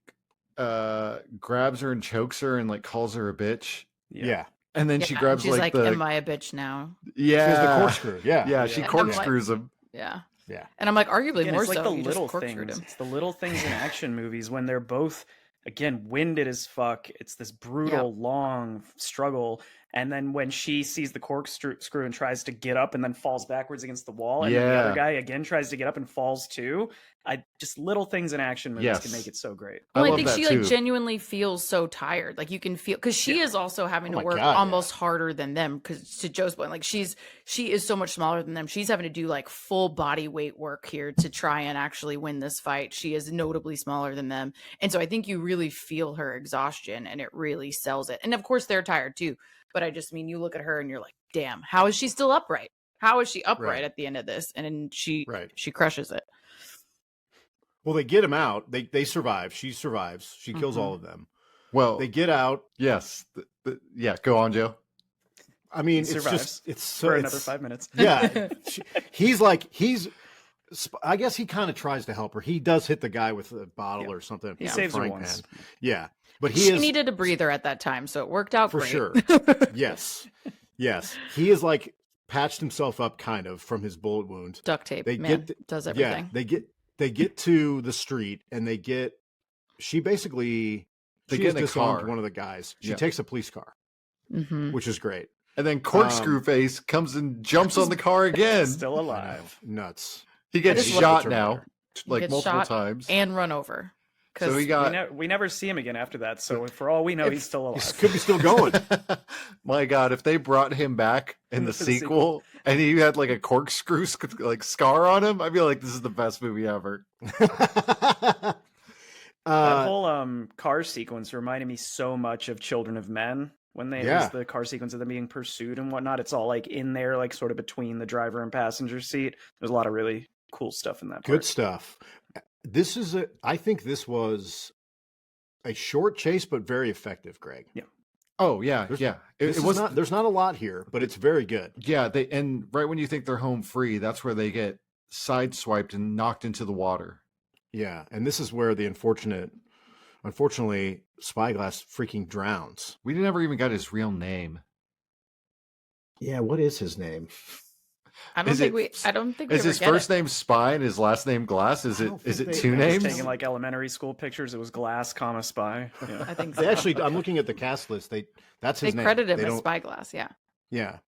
grabs her and chokes her and like calls her a bitch? Yeah. And then she grabs she's like am I a bitch now? Yeah. She has the corkscrew. Yeah. She corkscrews him. Yeah. Yeah. And I'm like, arguably more it's like so. the You little just corkscrewed things. him. It's the little things in action movies when they're both, again, winded as fuck. It's this brutal, long struggle. And then when she sees the corkscrew and tries to get up and then falls backwards against the wall, and then the other guy again tries to get up and falls too. Just little things in action movies can make it so great. Well, I think she like genuinely feels so tired. Like you can feel because she is also having to work almost harder than them. Because to Joe's point, like she is so much smaller than them. She's having to do like full body weight work here to try and actually win this fight. She is notably smaller than them, and so I think you really feel her exhaustion, and it really sells it. And of course, they're tired too. But I just mean, you look at her and you're like, damn, how is she still upright? How is she upright at the end of this? And then she crushes it. Well, they get him out. They survive. She survives. She kills all of them. Well, they get out. Yes. Go on, Joe. I mean, it's so for another 5 minutes. Yeah. I guess he kind of tries to help her. He does hit the guy with a bottle or something. He saves her once. Yeah. But she needed a breather at that time, so it worked out for great. Sure. Yes. He is like patched himself up kind of from his bullet wound. Duct tape. Does everything. Yeah, they get to the street and she has disarmed one of the guys. She takes a police car, which is great. And then Corkscrew Face comes and jumps on the car again. Still alive. Nuts. He gets shot now, like multiple times. And run over. So we never see him again after that. So for all we know, he's still alive. He could be still going. My God, if they brought him back in the sequel and he had like a corkscrew like scar on him, I'd be like, this is the best movie ever. That whole car sequence reminded me so much of Children of Men. When there's the car sequence of them being pursued and whatnot, it's all like in there, like sort of between the driver and passenger seat. There's a lot of really cool stuff in that part. Good stuff. I think this was a short chase, but very effective, Greg. Yeah. Oh yeah, there's not a lot here, but it's very good. Yeah, and right when you think they're home free, that's where they get sideswiped and knocked into the water. Yeah, and this is where unfortunately, Spyglass freaking drowns. We never even got his real name. Yeah, what is his name? I don't think we is his first name Spy and his last name Glass? Is it two names? Taking like elementary school pictures, it was Glass, Spy. Yeah. I think so. They actually, I'm looking at the cast list. That's his name. They credit him as Spyglass. Yeah. Yeah.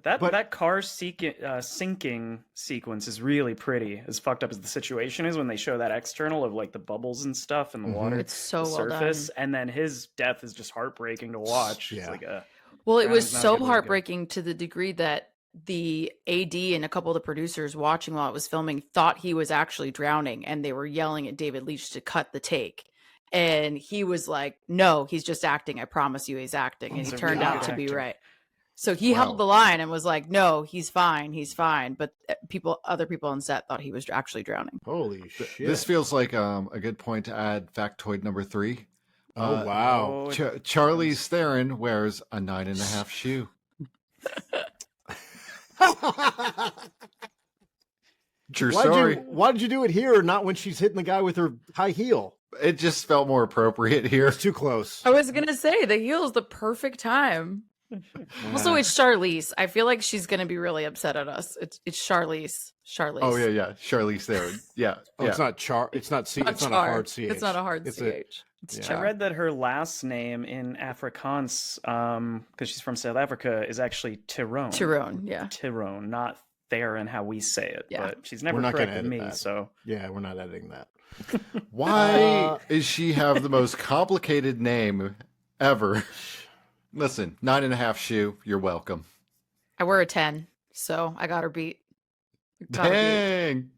But that car sinking sequence is really pretty. As fucked up as the situation is, when they show that external of like the bubbles and stuff in the water, it's so well surface, done. And then his death is just heartbreaking to watch. Yeah. It's like it was so heartbreaking to the degree that the AD and a couple of the producers watching while it was filming thought he was actually drowning, and they were yelling at David Leitch to cut the take. And he was like, "No, he's just acting. I promise you, he's acting." And he turned out to be right. So he held the line and was like, "No, he's fine. He's fine." But other people on set thought he was actually drowning. Holy shit! This feels like a good point to add factoid number 3. Oh wow! Charlize Theron wears a 9.5 shoe. True story. Why did you do it here, not when she's hitting the guy with her high heel? It just felt more appropriate here. It's too close. I was gonna say the heel is the perfect time. Also, it's Charlize. I feel like she's gonna be really upset at us. It's Charlize. Oh yeah, Charlize Theron. Yeah. It's not Char. It's not C. It's not a hard CH. It's not a hard CH. It's Char. I read that her last name in Afrikaans, because she's from South Africa, is actually Tyrone. Tyrone, not Theron, how we say it. Yeah. But she's never corrected me, so yeah, we're not editing that. Why does she have the most complicated name ever? Listen, 9.5 shoe. You're welcome. I wear a 10, so I got her beat. Got her beat. Dang.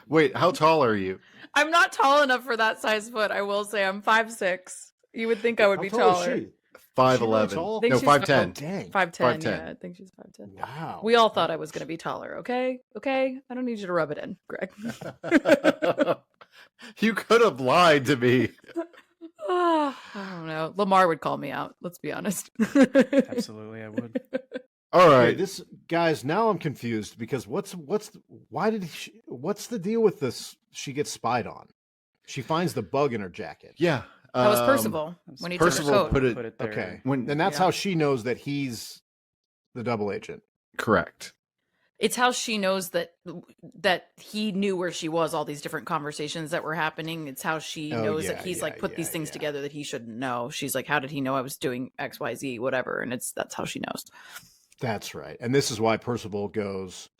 Wait, how tall are you? I'm not tall enough for that size foot. I will say I'm 5'6". You would think I would How be tall is taller. she? 5'11". tall? Think No, she's 5'10". Oh, dang. 5'10". 5'10". Yeah, I think she's 5'10". Wow. We all thought I was going to be taller. Okay. I don't need you to rub it in, Greg. You could have lied to me. I don't know. Lamar would call me out. Let's be honest. Absolutely, I would. All Okay, right. this guys, now I'm confused because what's the deal with this? She gets spied on. She finds the bug in her jacket. Yeah. That was Percival when he took her Percival coat. put it, Put it there. Okay. when And that's Yeah. how she knows that he's the double agent. correct. It's how she knows that he knew where she was, all these different conversations that were happening. It's how she Oh, knows yeah, that he's yeah, like put these yeah, things yeah. together that he shouldn't know. She's like, how did he know I was doing XYZ, whatever? And that's how she knows. That's right. And this is why Percival goes.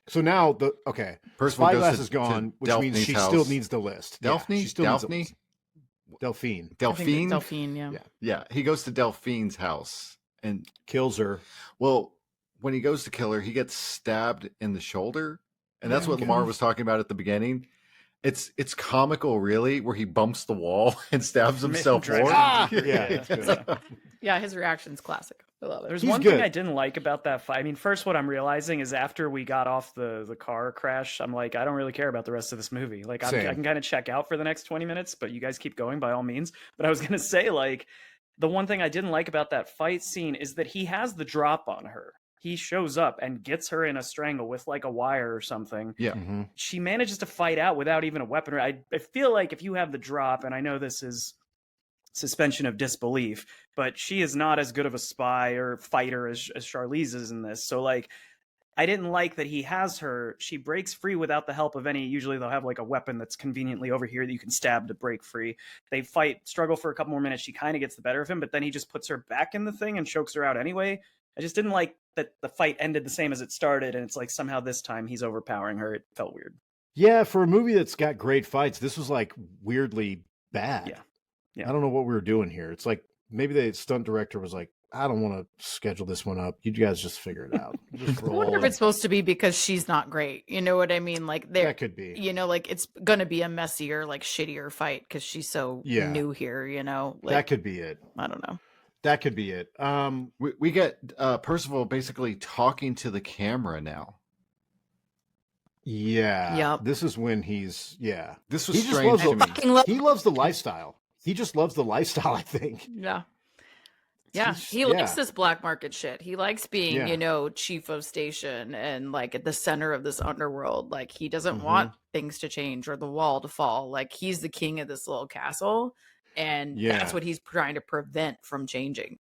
So now Percival Spyglass goes is to gone, which means Delphine's she house. still needs the list. Yeah, Delphine? she still needs the Delphine? list. Delphine I think Delphine? Delphine, yeah. Yeah. Yeah, he goes to Delphine's house, and kills her. well, when he goes to kill her, he gets stabbed in the shoulder, and that's what Okay. Lamar was talking about at the beginning. It's comical, really, where he bumps the wall and stabs himself Drives more. him Ah! deeper. Yeah, it's good. Yeah, his reaction's classic. I love it. There's He's one good. thing I didn't like about that fight. I mean, first, what I'm realizing is after we got off the car crash, I'm like, I don't really care about the rest of this movie. Like, I Same. can kind of check out for the next 20 minutes, but you guys keep going by all means. But I was going to say, like, the one thing I didn't like about that fight scene is that he has the drop on her. He shows up and gets her in a strangle with like a wire or something. Yeah. Mhm. She manages to fight out without even a weapon. I feel like if you have the drop, and I know this is suspension of disbelief, but she is not as good of a spy or fighter as Charlize is in this. So like, I didn't like that he has her. She breaks free without the help of any. Usually they'll have like a weapon that's conveniently over here that you can stab to break free. They struggle for a couple more minutes. She kind of gets the better of him, but then he just puts her back in the thing and chokes her out anyway. I just didn't like that the fight ended the same as it started, and it's like somehow this time he's overpowering her. It felt weird. Yeah, for a movie that's got great fights, this was like weirdly bad. Yeah. I don't know what we were doing here. It's like maybe the stunt director was like, I don't want to schedule this one up. You guys just figure it out. Just I wonder if roll. it's supposed to be because she's not great. You know what I mean? Like That could be. you know, like it's gonna be a messier, like shittier fight because she's so Yeah. new here. You know, like That could be it. I don't know. That could be it. We get Percival basically talking to the camera now. Yeah. Yep. This is when he's This was He just strange loves to the- me. Fucking love. He loves the lifestyle. He just loves the lifestyle, I think. Yeah. Yeah, He's- he likes yeah. this black market shit. He likes being, Yeah. you know, chief of station and like at the center of this underworld. Like he doesn't Mhm. want things to change or the wall to fall. Like he's the king of this little castle, and Yeah. that's what he's trying to prevent from changing.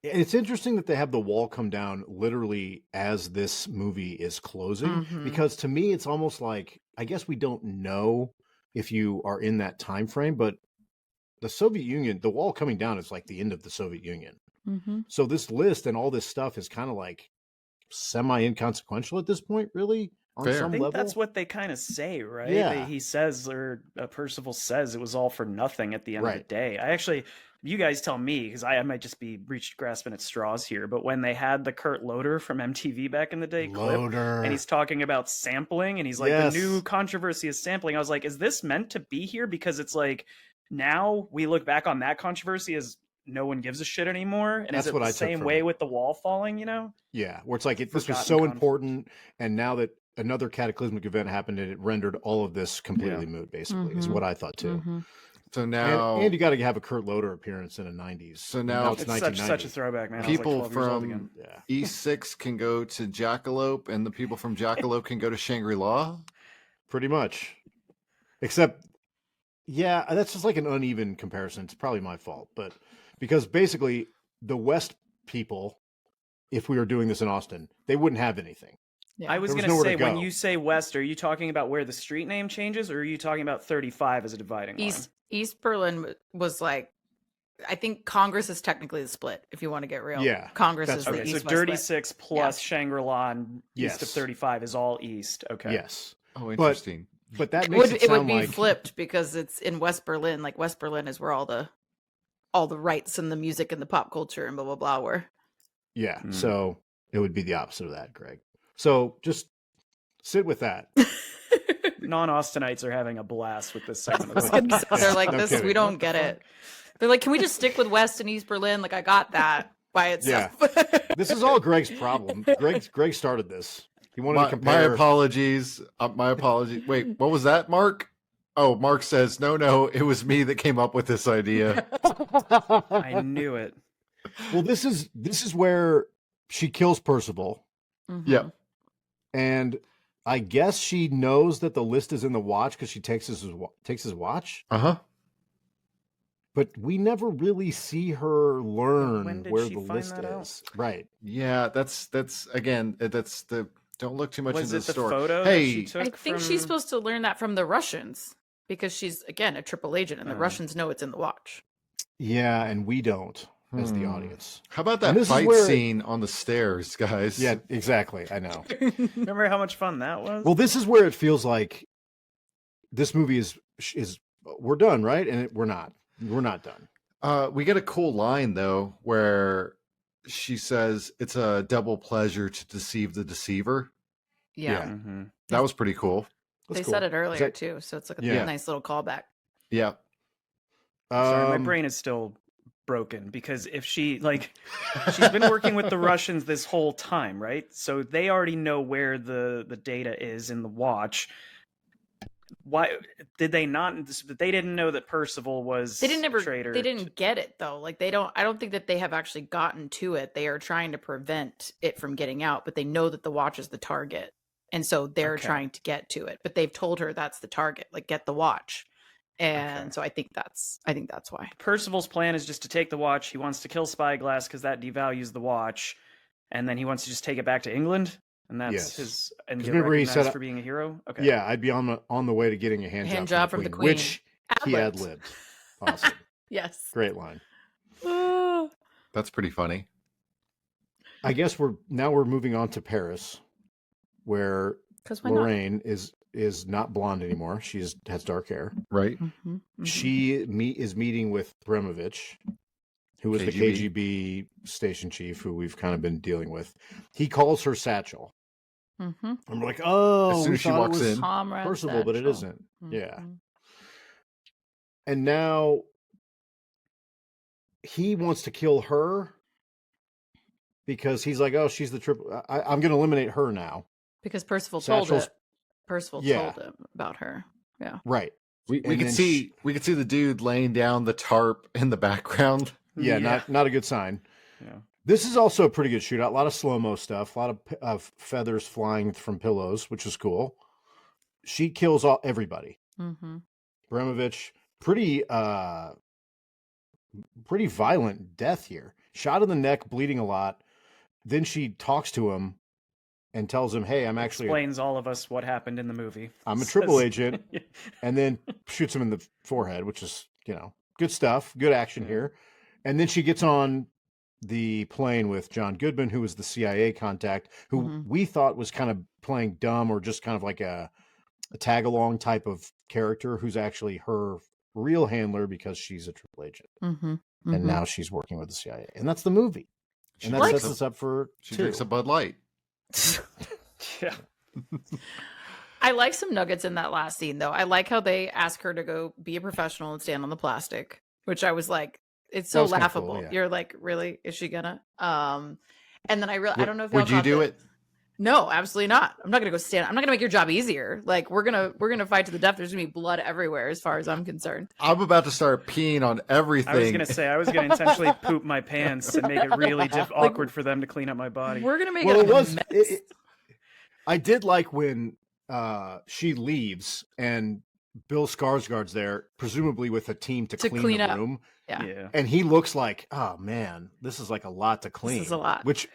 And it's interesting that they have the wall come down literally as this movie is closing, Mhm. because to me it's almost like, I guess we don't know if you are in that time frame, but the Soviet Union, the wall coming down is like the end of the Soviet Union. Mm-hmm. So this list and all this stuff is kind of like semi inconsequential at this point, really, on Fair. I some think level. that's what they kind of say, right? Yeah. He says, or Percival says, it was all for nothing at the end of Right. the day. I actually, you guys tell me, because I might just be grasping at straws here, but when they had the Kurt Loder from MTV back in the day clip, Loader. and he's talking about sampling, and he's like, Yes. the new controversy is sampling. I was like, is this meant to be here? Because it's like, now we look back on that controversy as no one gives a shit anymore. And That's is it what the I took same from way it. with the wall falling, you know? Yeah, where it's like this was Forgotten so conflict. important, and now that another cataclysmic event happened, and it rendered all of this completely moot. Basically, is Mhm. what I thought too. Mm-hmm. So And, now and you got to have a Kurt Loder appearance in the '90s. So And now- it's It's 1990. such a throwback, man. I was like people 12 years old from again. Yeah, E6 can go to Jackalope, and the people from Jackalope can go to Shangri-La. pretty much. Except, yeah, that's just like an uneven comparison. It's probably my fault, but because basically the West people, if we were doing this in Austin, they wouldn't have anything. Yeah. I was There was going to nowhere say, to when go. you say West, are you talking about where the street name changes, or are you talking about 35 as a dividing line? East Berlin was like, I think Congress is technically the split. If you want to get real, Yeah, Congress that's is the right. Okay, so East Dirty West split. Six plus Shangri-La and east of Yes. 35 is all east. Okay. Yes, Oh, interesting. but that It makes would, it it would sound be like flipped because it's in West Berlin. Like West Berlin is where all the rights and the music and the pop culture and blah blah blah were. yeah. Mm. So It would be the opposite of that, Greg. So just sit with that. Non-Austinites are having a blast with this segment. I was gonna say, they're like, No this, kidding. we don't get it. They're like, can we just stick with West and East Berlin? Like, I got that by itself. This is all Greg's problem. Greg started this. He wanted to My compare. apologies. My apologies. Wait, what was that, Mark? Oh, Mark says, no, it was me that came up with this idea. I knew it. Well, this is where she kills Percival, Mhm. Yeah. and I guess she knows that the list is in the watch because she takes his watch. Uh-huh. But we never really see her When learn did where she the find list that out? is. Right. Yeah, that's again, that's the don't look too much Was into it the the story. photo Hey, that she took I think from... she's supposed to learn that from the Russians because she's, again, a triple agent, and the Oh. Russians know it's in the watch. Yeah, and we don't as the Hmm. audience. How about And that this is fight where- scene on the stairs, guys? Yeah, exactly. I know. Remember how much fun that was? Well, this is where it feels like this movie is we're done, right? And we're not. We're not done. We get a cool line though where she says it's a double pleasure to deceive the deceiver. Yeah. hmm That was pretty cool. That's They cool. said it Is earlier, that- too, so it's like a Yeah. nice little callback. Yeah. Sorry, my Um, brain is still broken because if she's been working with the Russians this whole time, right? So they already know where the data is in the watch. Why did they not? They didn't know that Percival was They didn't ever. traitor. They didn't get it though. Like they don't. I don't think that they have actually gotten to it. They are trying to prevent it from getting out, but they know that the watch is the target, and so they're Okay. trying to get to it. But they've told her that's the target. Like get the watch, and Okay. so I think that's why. Percival's plan is just to take the watch. He wants to kill Spyglass because that devalues the watch, and then he wants to just take it back to England, and that's Yes. his and 'Cause get remember he recognized said- for being a hero. Okay, Yeah, I'd be on the way to getting a hand job from the Queen, which he Ad-libbed. ad-libbed. Awesome. Yes. Great line. That's pretty funny. I guess we're moving on to Paris, where Because why not? Lorraine is not blonde anymore. She has dark hair. Right? Mhm, mhm. She is meeting with Bremovich, who was the KGB station chief, who we've kind of been dealing with. He calls her Satchel, Mhm. and we're like, oh, As soon we as she thought it walks was in. Comrade Percival, but it Satchel. isn't. Yeah. Mhm. And now he wants to kill her because he's like, oh, she's the triple. I'm going to eliminate her now. Because Percival told Satchel's- it. Percival Yeah. told him about her. Yeah. Right. We And could then see the dude laying down the tarp in the background. Yeah, not a good sign. Yeah. This is also a pretty good shootout. A lot of slow-mo stuff. A lot of feathers flying from pillows, which is cool. She kills everybody. Mm-hmm. Bremovich, pretty violent death here. Shot in the neck, bleeding a lot. Then she talks to him and tells him, "Hey, I'm actually Explains all of us what happened in the movie. I'm a triple Says- agent," and then shoots him in the forehead, which is, good stuff, good action here. And then she gets on the plane with John Goodman, who was the CIA contact, who Mhm. we thought was kind of playing dumb or just kind of like a tag along type of character, who's actually her real handler because she's a triple agent. Mm-hmm. And now she's working with the CIA. And that's the movie. And that drinks sets us up for She two. drinks a Bud Light. Yeah. I like some nuggets in that last scene, though. I like how they ask her to go be a professional and stand on the plastic, which I was like, it's That so was kinda laughable. cool, yeah. You're like, really? Is she gonna? And then I don't know if Would y'all you caught do the- it? No, absolutely not. I'm not gonna go stand. I'm not gonna make your job easier. Like we're gonna fight to the death. There's gonna be blood everywhere, as far as I'm concerned. I'm about to start peeing on everything. I was gonna say I was gonna intentionally poop my pants and make it really awkward for them to clean up my body. We're gonna make Well, it. it was. Mess. I did like when she leaves and Bill Skarsgård's there, presumably with a team to clean the up. room, Yeah. and he looks like, oh man, this is like a lot to clean. This is a lot. Which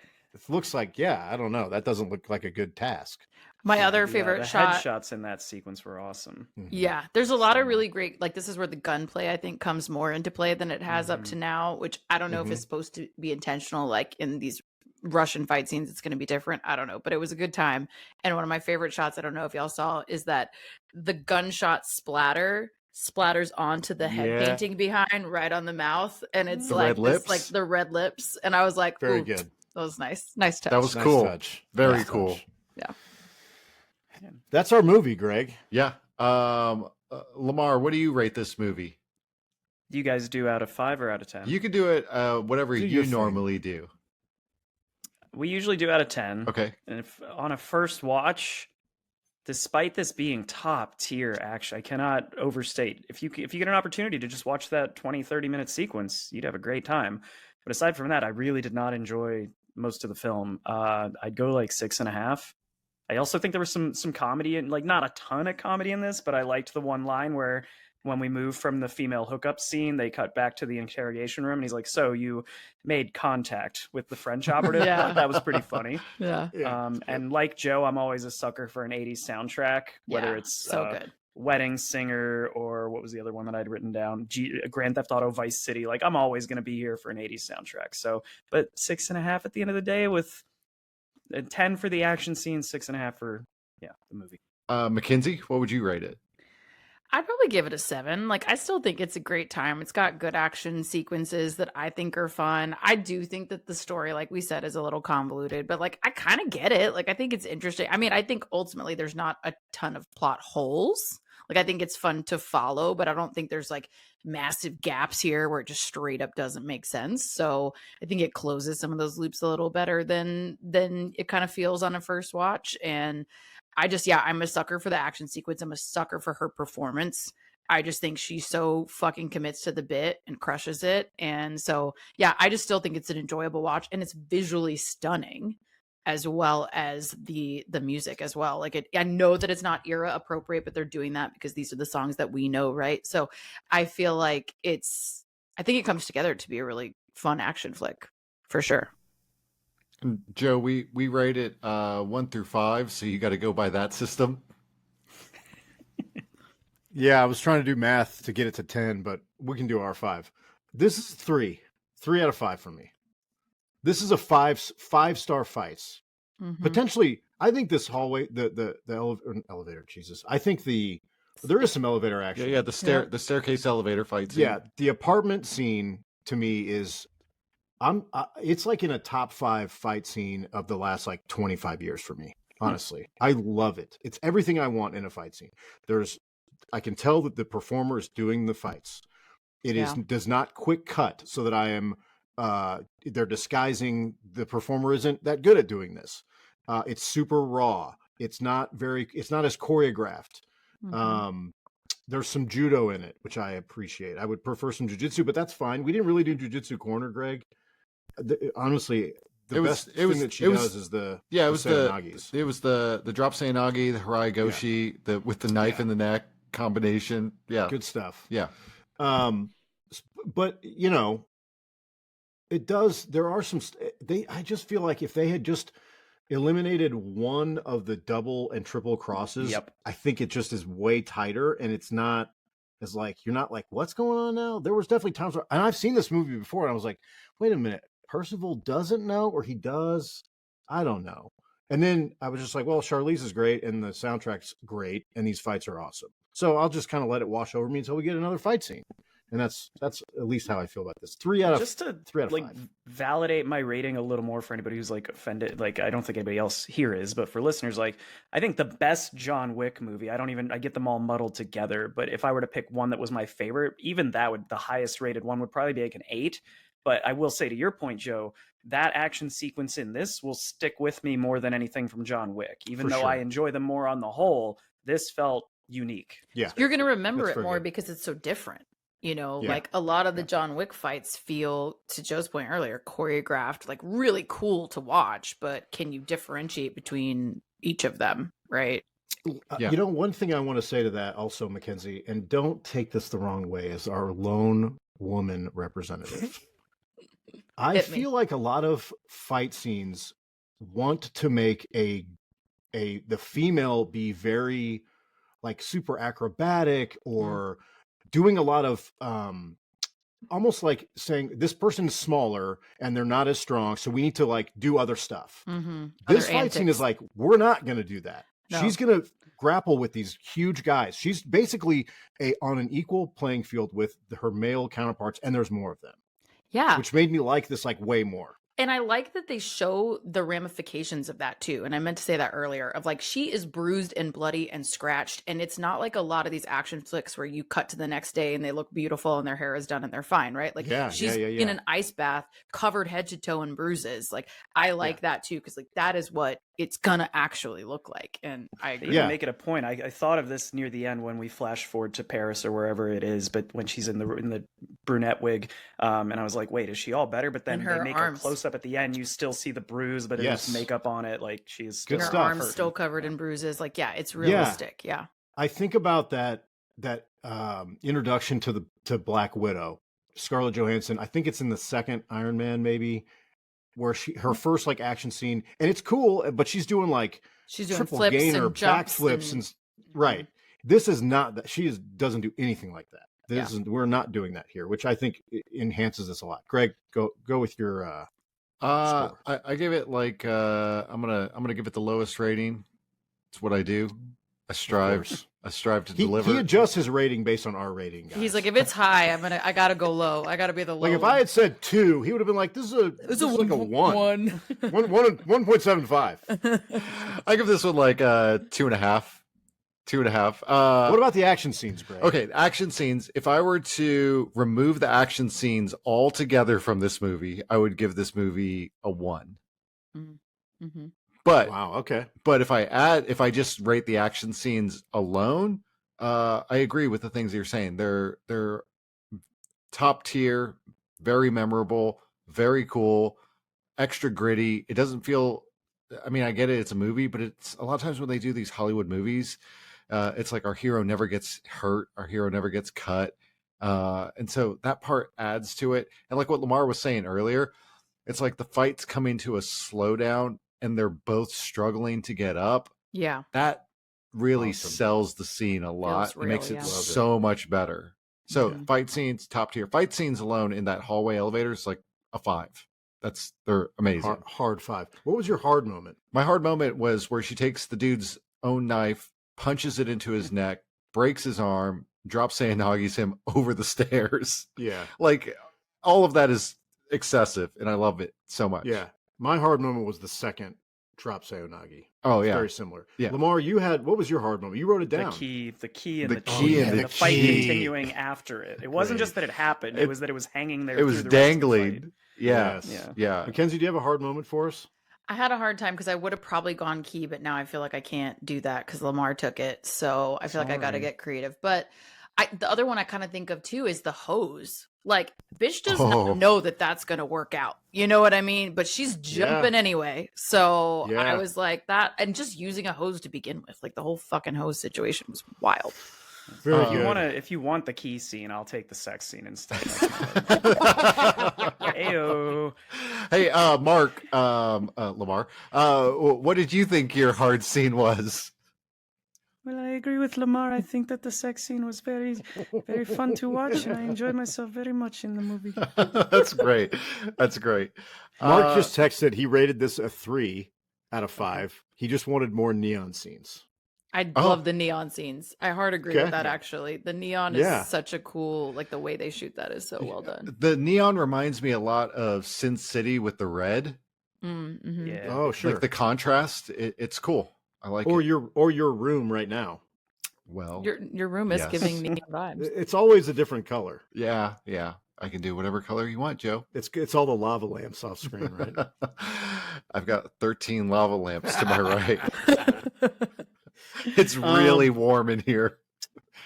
looks like, I don't know, that doesn't look like a good task. My other Yeah, favorite the shot. headshots in that sequence were awesome. Yeah, there's a lot of So- really great, like this is where the gunplay I think comes more into play than it has up Mhm. to now, which I don't know if it's supposed to be intentional. Like in these Russian fight scenes, it's going to be different. I don't know, but it was a good time. And one of my favorite shots, I don't know if y'all saw, is that the gunshot splatters onto the head Yeah. painting behind right on the mouth. And it's The like red this, lips? like the red lips. And I was like, Very ooh, good. That was nice. Nice touch. That was Nice cool. touch. Very Nice cool. touch. Yeah. That's our movie, Greg. Yeah. Lamar, what do you rate this movie? Do you guys do out of 5 or out of 10? You can do it whatever Do you your thing. normally do. We usually do out of 10. Okay. And if on a first watch, despite this being top tier action, I cannot overstate. If you get an opportunity to just watch that 20-30 minute sequence, you'd have a great time. But aside from that, I really did not enjoy most of the film. I'd go like 6.5. I also think there was some comedy, and like not a ton of comedy in this, but I liked the one line where when we move from the female hookup scene, they cut back to the interrogation room, and he's like, "So you made contact with the French operative?" Yeah. That was pretty funny. Yeah. And like Joe, I'm always a sucker for an 80s soundtrack, whether Yeah, it's so good. Wedding Singer or what was the other one that I'd written down? Grand Theft Auto Vice City. Like, I'm always going to be here for an 80s soundtrack. So, but 6.5 at the end of the day, with a 10 for the action scene, 6.5 for the movie. Mackenzie, what would you rate it? I'd probably give it a 7. Like, I still think it's a great time. It's got good action sequences that I think are fun. I do think that the story, like we said, is a little convoluted, but like, I kind of get it. Like, I think it's interesting. I mean, I think ultimately there's not a ton of plot holes. Like, I think it's fun to follow, but I don't think there's like massive gaps here where it just straight up doesn't make sense. So I think it closes some of those loops a little better than it kind of feels on a first watch. And I'm a sucker for the action sequence. I'm a sucker for her performance. I just think she so fucking commits to the bit and crushes it. And so, yeah, I just still think it's an enjoyable watch, and it's visually stunning as well as the music as well. Like, I know that it's not era appropriate, but they're doing that because these are the songs that we know, right? So I feel like I think it comes together to be a really fun action flick for sure. Joe, we rate it 1 through 5, so you got to go by that system. Yeah, I was trying to do math to get it to 10, but we can do our 5. This is 3 out of 5 for me. This is a 5-star fights. Mhm. Potentially, I think this hallway, the elevator, Jesus. I think there is some elevator action. Yeah, the staircase elevator fight scene. Yeah, the apartment scene to me is, it's like in a top 5 fight scene of the last like 25 years for me. Honestly, I love it. It's everything I want in a fight scene. I can tell that the performer is doing the fights. It does not quick cut so that I am. They're disguising the performer isn't that good at doing this. It's super raw. It's not as choreographed. Mhm. There's some judo in it, which I appreciate. I would prefer some jiu-jitsu, but that's fine. We didn't really do jiu-jitsu corner, Greg. Honestly, the best thing that she does is the Seoinagis. It was the drop Seoinage, the Harai Goshi, with the knife in the neck combination. Yeah, good stuff. Yeah, but you know, it does. There are some. I just feel like if they had just eliminated one of the double and triple crosses, I think it just is way tighter, and it's not as like you're not like what's going on now. There was definitely times where, and I've seen this movie before, and I was like, wait a minute, Percival doesn't know, or he does. I don't know. And then I was just like, well, Charlize is great, and the soundtrack's great, and these fights are awesome. So I'll just kind of let it wash over me until we get another fight scene. And that's at least how I feel about this. 3 out of 5. Validate my rating a little more for anybody who's like offended. Like, I don't think anybody else here is, but for listeners, like, I think the best John Wick movie, I get them all muddled together. But if I were to pick one that was my favorite, even the highest rated one would probably be like an 8. But I will say, to your point, Joe, that action sequence in this will stick with me more than anything from John Wick. Even though I enjoy them more on the whole, this felt unique. Yeah. You're going to remember it more because it's so different. You know, like a lot of the John Wick fights feel, to Joe's point earlier, choreographed, like really cool to watch. But can you differentiate between each of them, right? You know, one thing I want to say to that also, Mackenzie, and don't take this the wrong way as our lone woman representative. I feel like a lot of fight scenes want to make the female be very like super acrobatic or doing a lot of almost like saying this person's smaller and they're not as strong, so we need to like do other stuff. This fight scene is like, we're not going to do that. No. She's going to grapple with these huge guys. She's basically on an equal playing field with her male counterparts, and there's more of them. Yeah. Which made me like this like way more. And I like that they show the ramifications of that too. And I meant to say that earlier of like, she is bruised and bloody and scratched. And it's not like a lot of these action flicks where you cut to the next day and they look beautiful and their hair is done and they're fine, right? Like she's in an ice bath covered head to toe in bruises. Like I like that too. Cause like that is what it's gonna actually look like. And I agree. They even make it a point. I thought of this near the end when we flash forward to Paris or wherever it is, but when she's in the brunette wig, and I was like, wait, is she all better? But then they make a close up at the end. You still see the bruise, but there's makeup on it. Like she's good stuff. Her arms still covered in bruises. Like it's realistic. Yeah. I think about that introduction to Black Widow, Scarlett Johansson. I think it's in the second Iron Man, maybe, where her first like action scene, and it's cool, but she's doing triple flips gainer, and jumps backflips, and right. This is not that. She doesn't do anything like that. We're not doing that here, which I think enhances this a lot. Greg, go with your. Score. I give it like I'm gonna give it the lowest rating. It's what I do. I strive to deliver. He adjusts his rating based on our rating, guys. He's like, if it's high, I gotta go low. I gotta be the low. Like if I had said 2, he would have been like, this is like a 1. 1.75. I give this one like 2.5. 2.5. What about the action scenes, Greg? Okay, action scenes. If I were to remove the action scenes altogether from this movie, I would give this movie a 1. Mm-hmm. But wow, okay. But if I just rate the action scenes alone, I agree with the things you're saying. They're top tier, very memorable, very cool, extra gritty. It doesn't feel. I mean, I get it. It's a movie, but it's a lot of times when they do these Hollywood movies, it's like our hero never gets hurt, our hero never gets cut, and so that part adds to it. And like what Lamar was saying earlier, it's like the fights coming to a slowdown. And they're both struggling to get up. Yeah. That really sells the scene a lot. It makes it so much better. So fight scenes, top tier. Fight scenes alone in that hallway elevator is like a 5. They're amazing. Hard 5. What was your hard moment? My hard moment was where she takes the dude's own knife, punches it into his neck, breaks his arm, drops Sayanagi's him over the stairs. Yeah. Like all of that is excessive and I love it so much. Yeah. My hard moment was the second drop Sayonagi. Oh yeah, very similar. Yeah, Lamar, what was your hard moment? You wrote it down. The key, and the fight continuing after it. It wasn't just that it happened; it was that it was hanging there. It was dangling. Yeah. Mackenzie, do you have a hard moment for us? I had a hard time because I would have probably gone key, but now I feel like I can't do that because Lamar took it. So I feel like I got to get creative. But the other one I kind of think of too is the hose. Like, bitch does not know that that's going to work out. You know what I mean? But she's jumping anyway. So I was like that. And just using a hose to begin with. Like, the whole fucking hose situation was wild. If you want the key scene, I'll take the sex scene instead. Ayo. Hey, Mark, Lamar, what did you think your hard scene was? Well, I agree with Lamar. I think that the sex scene was very, very fun to watch, and I enjoyed myself very much in the movie. That's great. That's great. Mark just texted. He rated this a 3 out of 5. He just wanted more neon scenes. I love the neon scenes. I hard agree with that, actually. The neon is such a cool, like the way they shoot that is so well done. The neon reminds me a lot of Sin City with the red. Mm-hmm. Yeah. Oh, sure. Like the contrast. It's cool. I like it. Your room right now. Well, your room is giving neon vibes. It's always a different color. Yeah. I can do whatever color you want, Joe. It's all the lava lamps off screen, right? I've got 13 lava lamps to my right. It's really warm in here.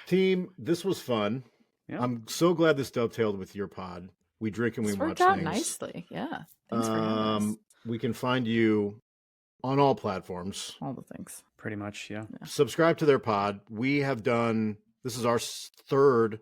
Team, this was fun. Yeah. I'm so glad this dovetailed with your pod. We drink and we watch things. Worked out nicely. Yeah. Thanks for having us. We can find you on all platforms. All the things. Pretty much, yeah. Subscribe to their pod. We have done, this is our third,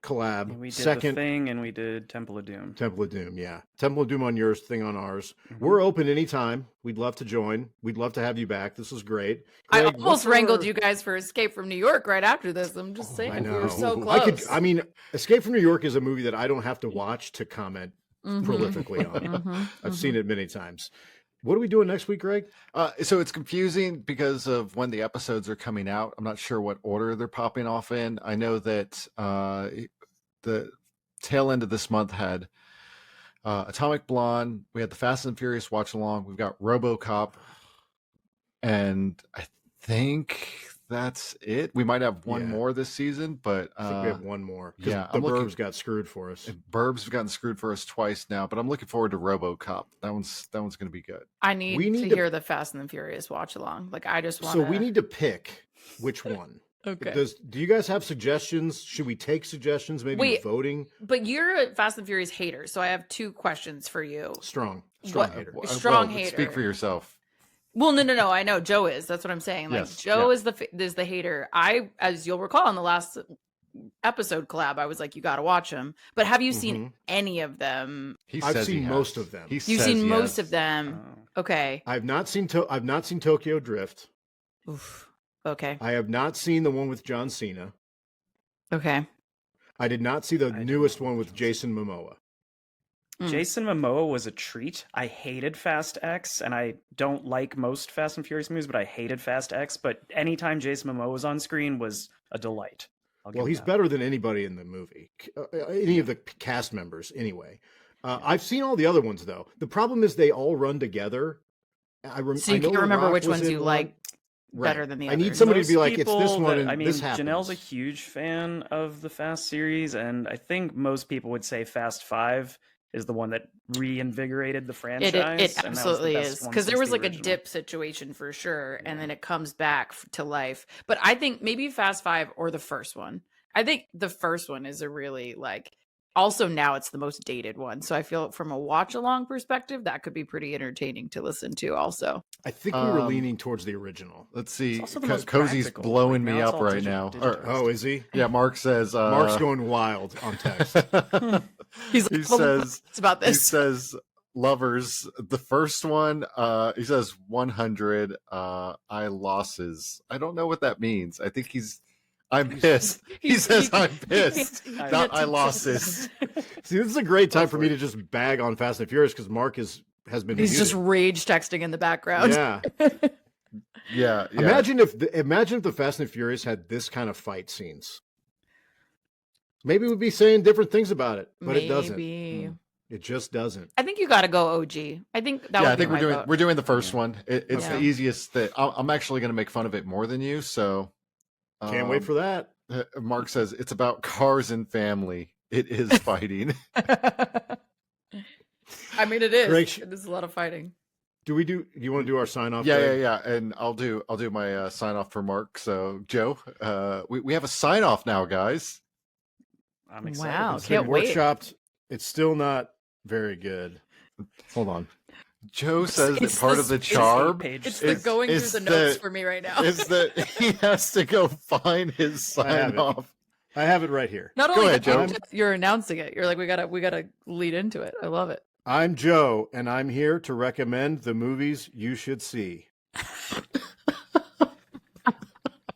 collab. Yeah, we did The Thing and we did Temple of Doom. Temple of Doom, yeah. Temple of Doom on yours, Thing on ours. Mm-hmm. We're open anytime. We'd love to join. We'd love to have you back. This was great. Greg, I almost wrangled you guys for Escape from New York right after this. I'm just saying. We were so close. Escape from New York is a movie that I don't have to watch to comment prolifically on. I've seen it many times. What are we doing next week, Greg? So it's confusing because of when the episodes are coming out. I'm not sure what order they're popping off in. I know that the tail end of this month had Atomic Blonde. We had the Fast and Furious watch along. We've got RoboCop, and I think that's it. We might have one more this season, but I think we have one more. Yeah, the Burbs got screwed for us. Burbs have gotten screwed for us twice now, but I'm looking forward to RoboCop. That one's going to be good. I need to hear the Fast and the Furious watch along. Like I just want. So we need to pick which one. Okay. Do you guys have suggestions? Should we take suggestions? Maybe voting. But you're a Fast and Furious hater, so I have two questions for you. Strong hater. Strong hater. Speak for yourself. Well, no. I know Joe is. That's what I'm saying. Like Yes, Joe is the hater. I, as you'll recall, in the last episode collab, I was like, you got to watch them. But have you seen any of them? I've seen most of them. You've seen most of them. Okay. I've not seen Tokyo Drift. Oof. Okay. I have not seen the one with John Cena. Okay. I did not see the newest one with Jason Momoa. Jason Momoa was a treat. I hated Fast X, and I don't like most Fast and Furious movies, but I hated Fast X. But anytime Jason Momoa was on screen was a delight. Well, he's better than anybody in the movie. Any of the cast members, anyway. I've seen all the other ones, though. The problem is they all run together. So you can't remember which ones you like better than the others. I need somebody to be like, it's this one and I mean, this happens. Janelle's a huge fan of the Fast series, and I think most people would say Fast 5 is the one that reinvigorated the franchise. It absolutely is, because there was like original. a dip situation for sure, and then it comes back to life. But I think maybe Fast 5 or the first one. I think the first one is a really like. Also, now it's the most dated one, so I feel from a watch along perspective that could be pretty entertaining to listen to. Also, I think we were leaning towards the original. Let's see. also the most Cozy's practical. blowing Like, me now it's up all right digital- now. digitized. Is he? Yeah, Mark says. Mark's going wild on text. he's He like, says. it's about He this. says. Lovers. The first one. He says 100. I losses. I don't know what that means. I think I'm pissed. He says I'm pissed. Not I losses. See, this is a great time for me to just bag on Fast and Furious because Mark has been. He's muted. just rage texting in the background. Yeah. Yeah. Imagine if the Fast and Furious had this kind of fight scenes. Maybe we'd be saying different things about it, but it doesn't. It just doesn't. I think you got to go OG. I think that. Yeah, would I think be my vote. we're doing the first one. It's Yeah. the easiest. That I'm actually going to make fun of it more than you. So Can't wait for that. Mark says it's about cars and family. It is fighting. I mean, it is. Greg, It is a lot of fighting. Do you want to do our sign off? Yeah. And I'll do my sign off for Mark. So Joe, we have a sign off now, guys. I'm excited. Wow, It's been can't wait. workshopped. It's still not very good. Hold on. Joe says that it's part the of the space charm It's is- the going through is the notes that- for me right now. is that he has to go find his I have sign it. off. I have it right here. Not Go only ahead, that, Joe. you're announcing it. You're like, we gotta lead into it. I love it. I'm Joe, and I'm here to recommend the movies you should see.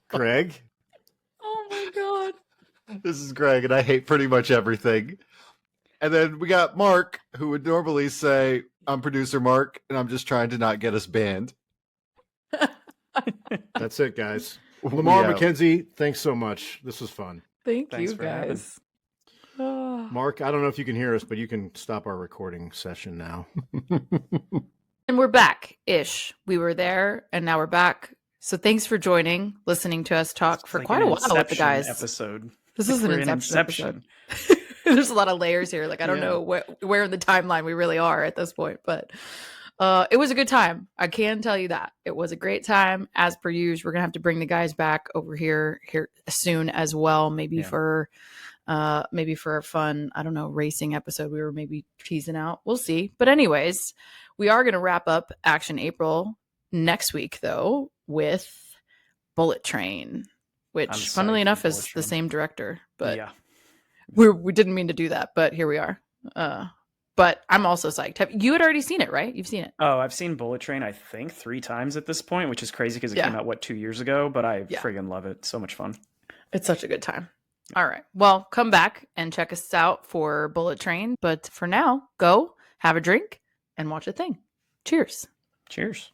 Greg? Oh my god. This is Greg, and I hate pretty much everything. And then we got Mark, who would normally say, I'm producer Mark, and I'm just trying to not get us banned. That's it, guys. Lamar Yeah. McKenzie, thanks so much. This was fun. Thanks Thanks you for having. guys. Oh. Mark, I don't know if you can hear us, but you can stop our recording session now. And we're back-ish. We were there, and now we're back. So thanks for listening to us talk It's for like quite an a while with the Inception guys. episode. This Like is an we're in Inception episode. There's a lot of layers here. Like I don't know where in the timeline we really are at this point, but it was a good time. I can tell you that it was a great time. As per usual, we're gonna have to bring the guys back over here soon as well. Maybe for a fun, I don't know, racing episode we were maybe teasing out. We'll see. But anyways, we are gonna wrap up Action April next week though with Bullet Train, which I'm funnily psyched enough for is Bullet the Train. same director, but yeah. we didn't mean to do that, but here we are. But I'm also psyched. You had already seen it, right? You've seen it. Oh, I've seen Bullet Train, I think, 3 times at this point, which is crazy because it came out, 2 years ago? But I friggin' love it. So much fun. It's such a good time. All right. Well, come back and check us out for Bullet Train. But for now, go have a drink and watch a thing. Cheers. Cheers.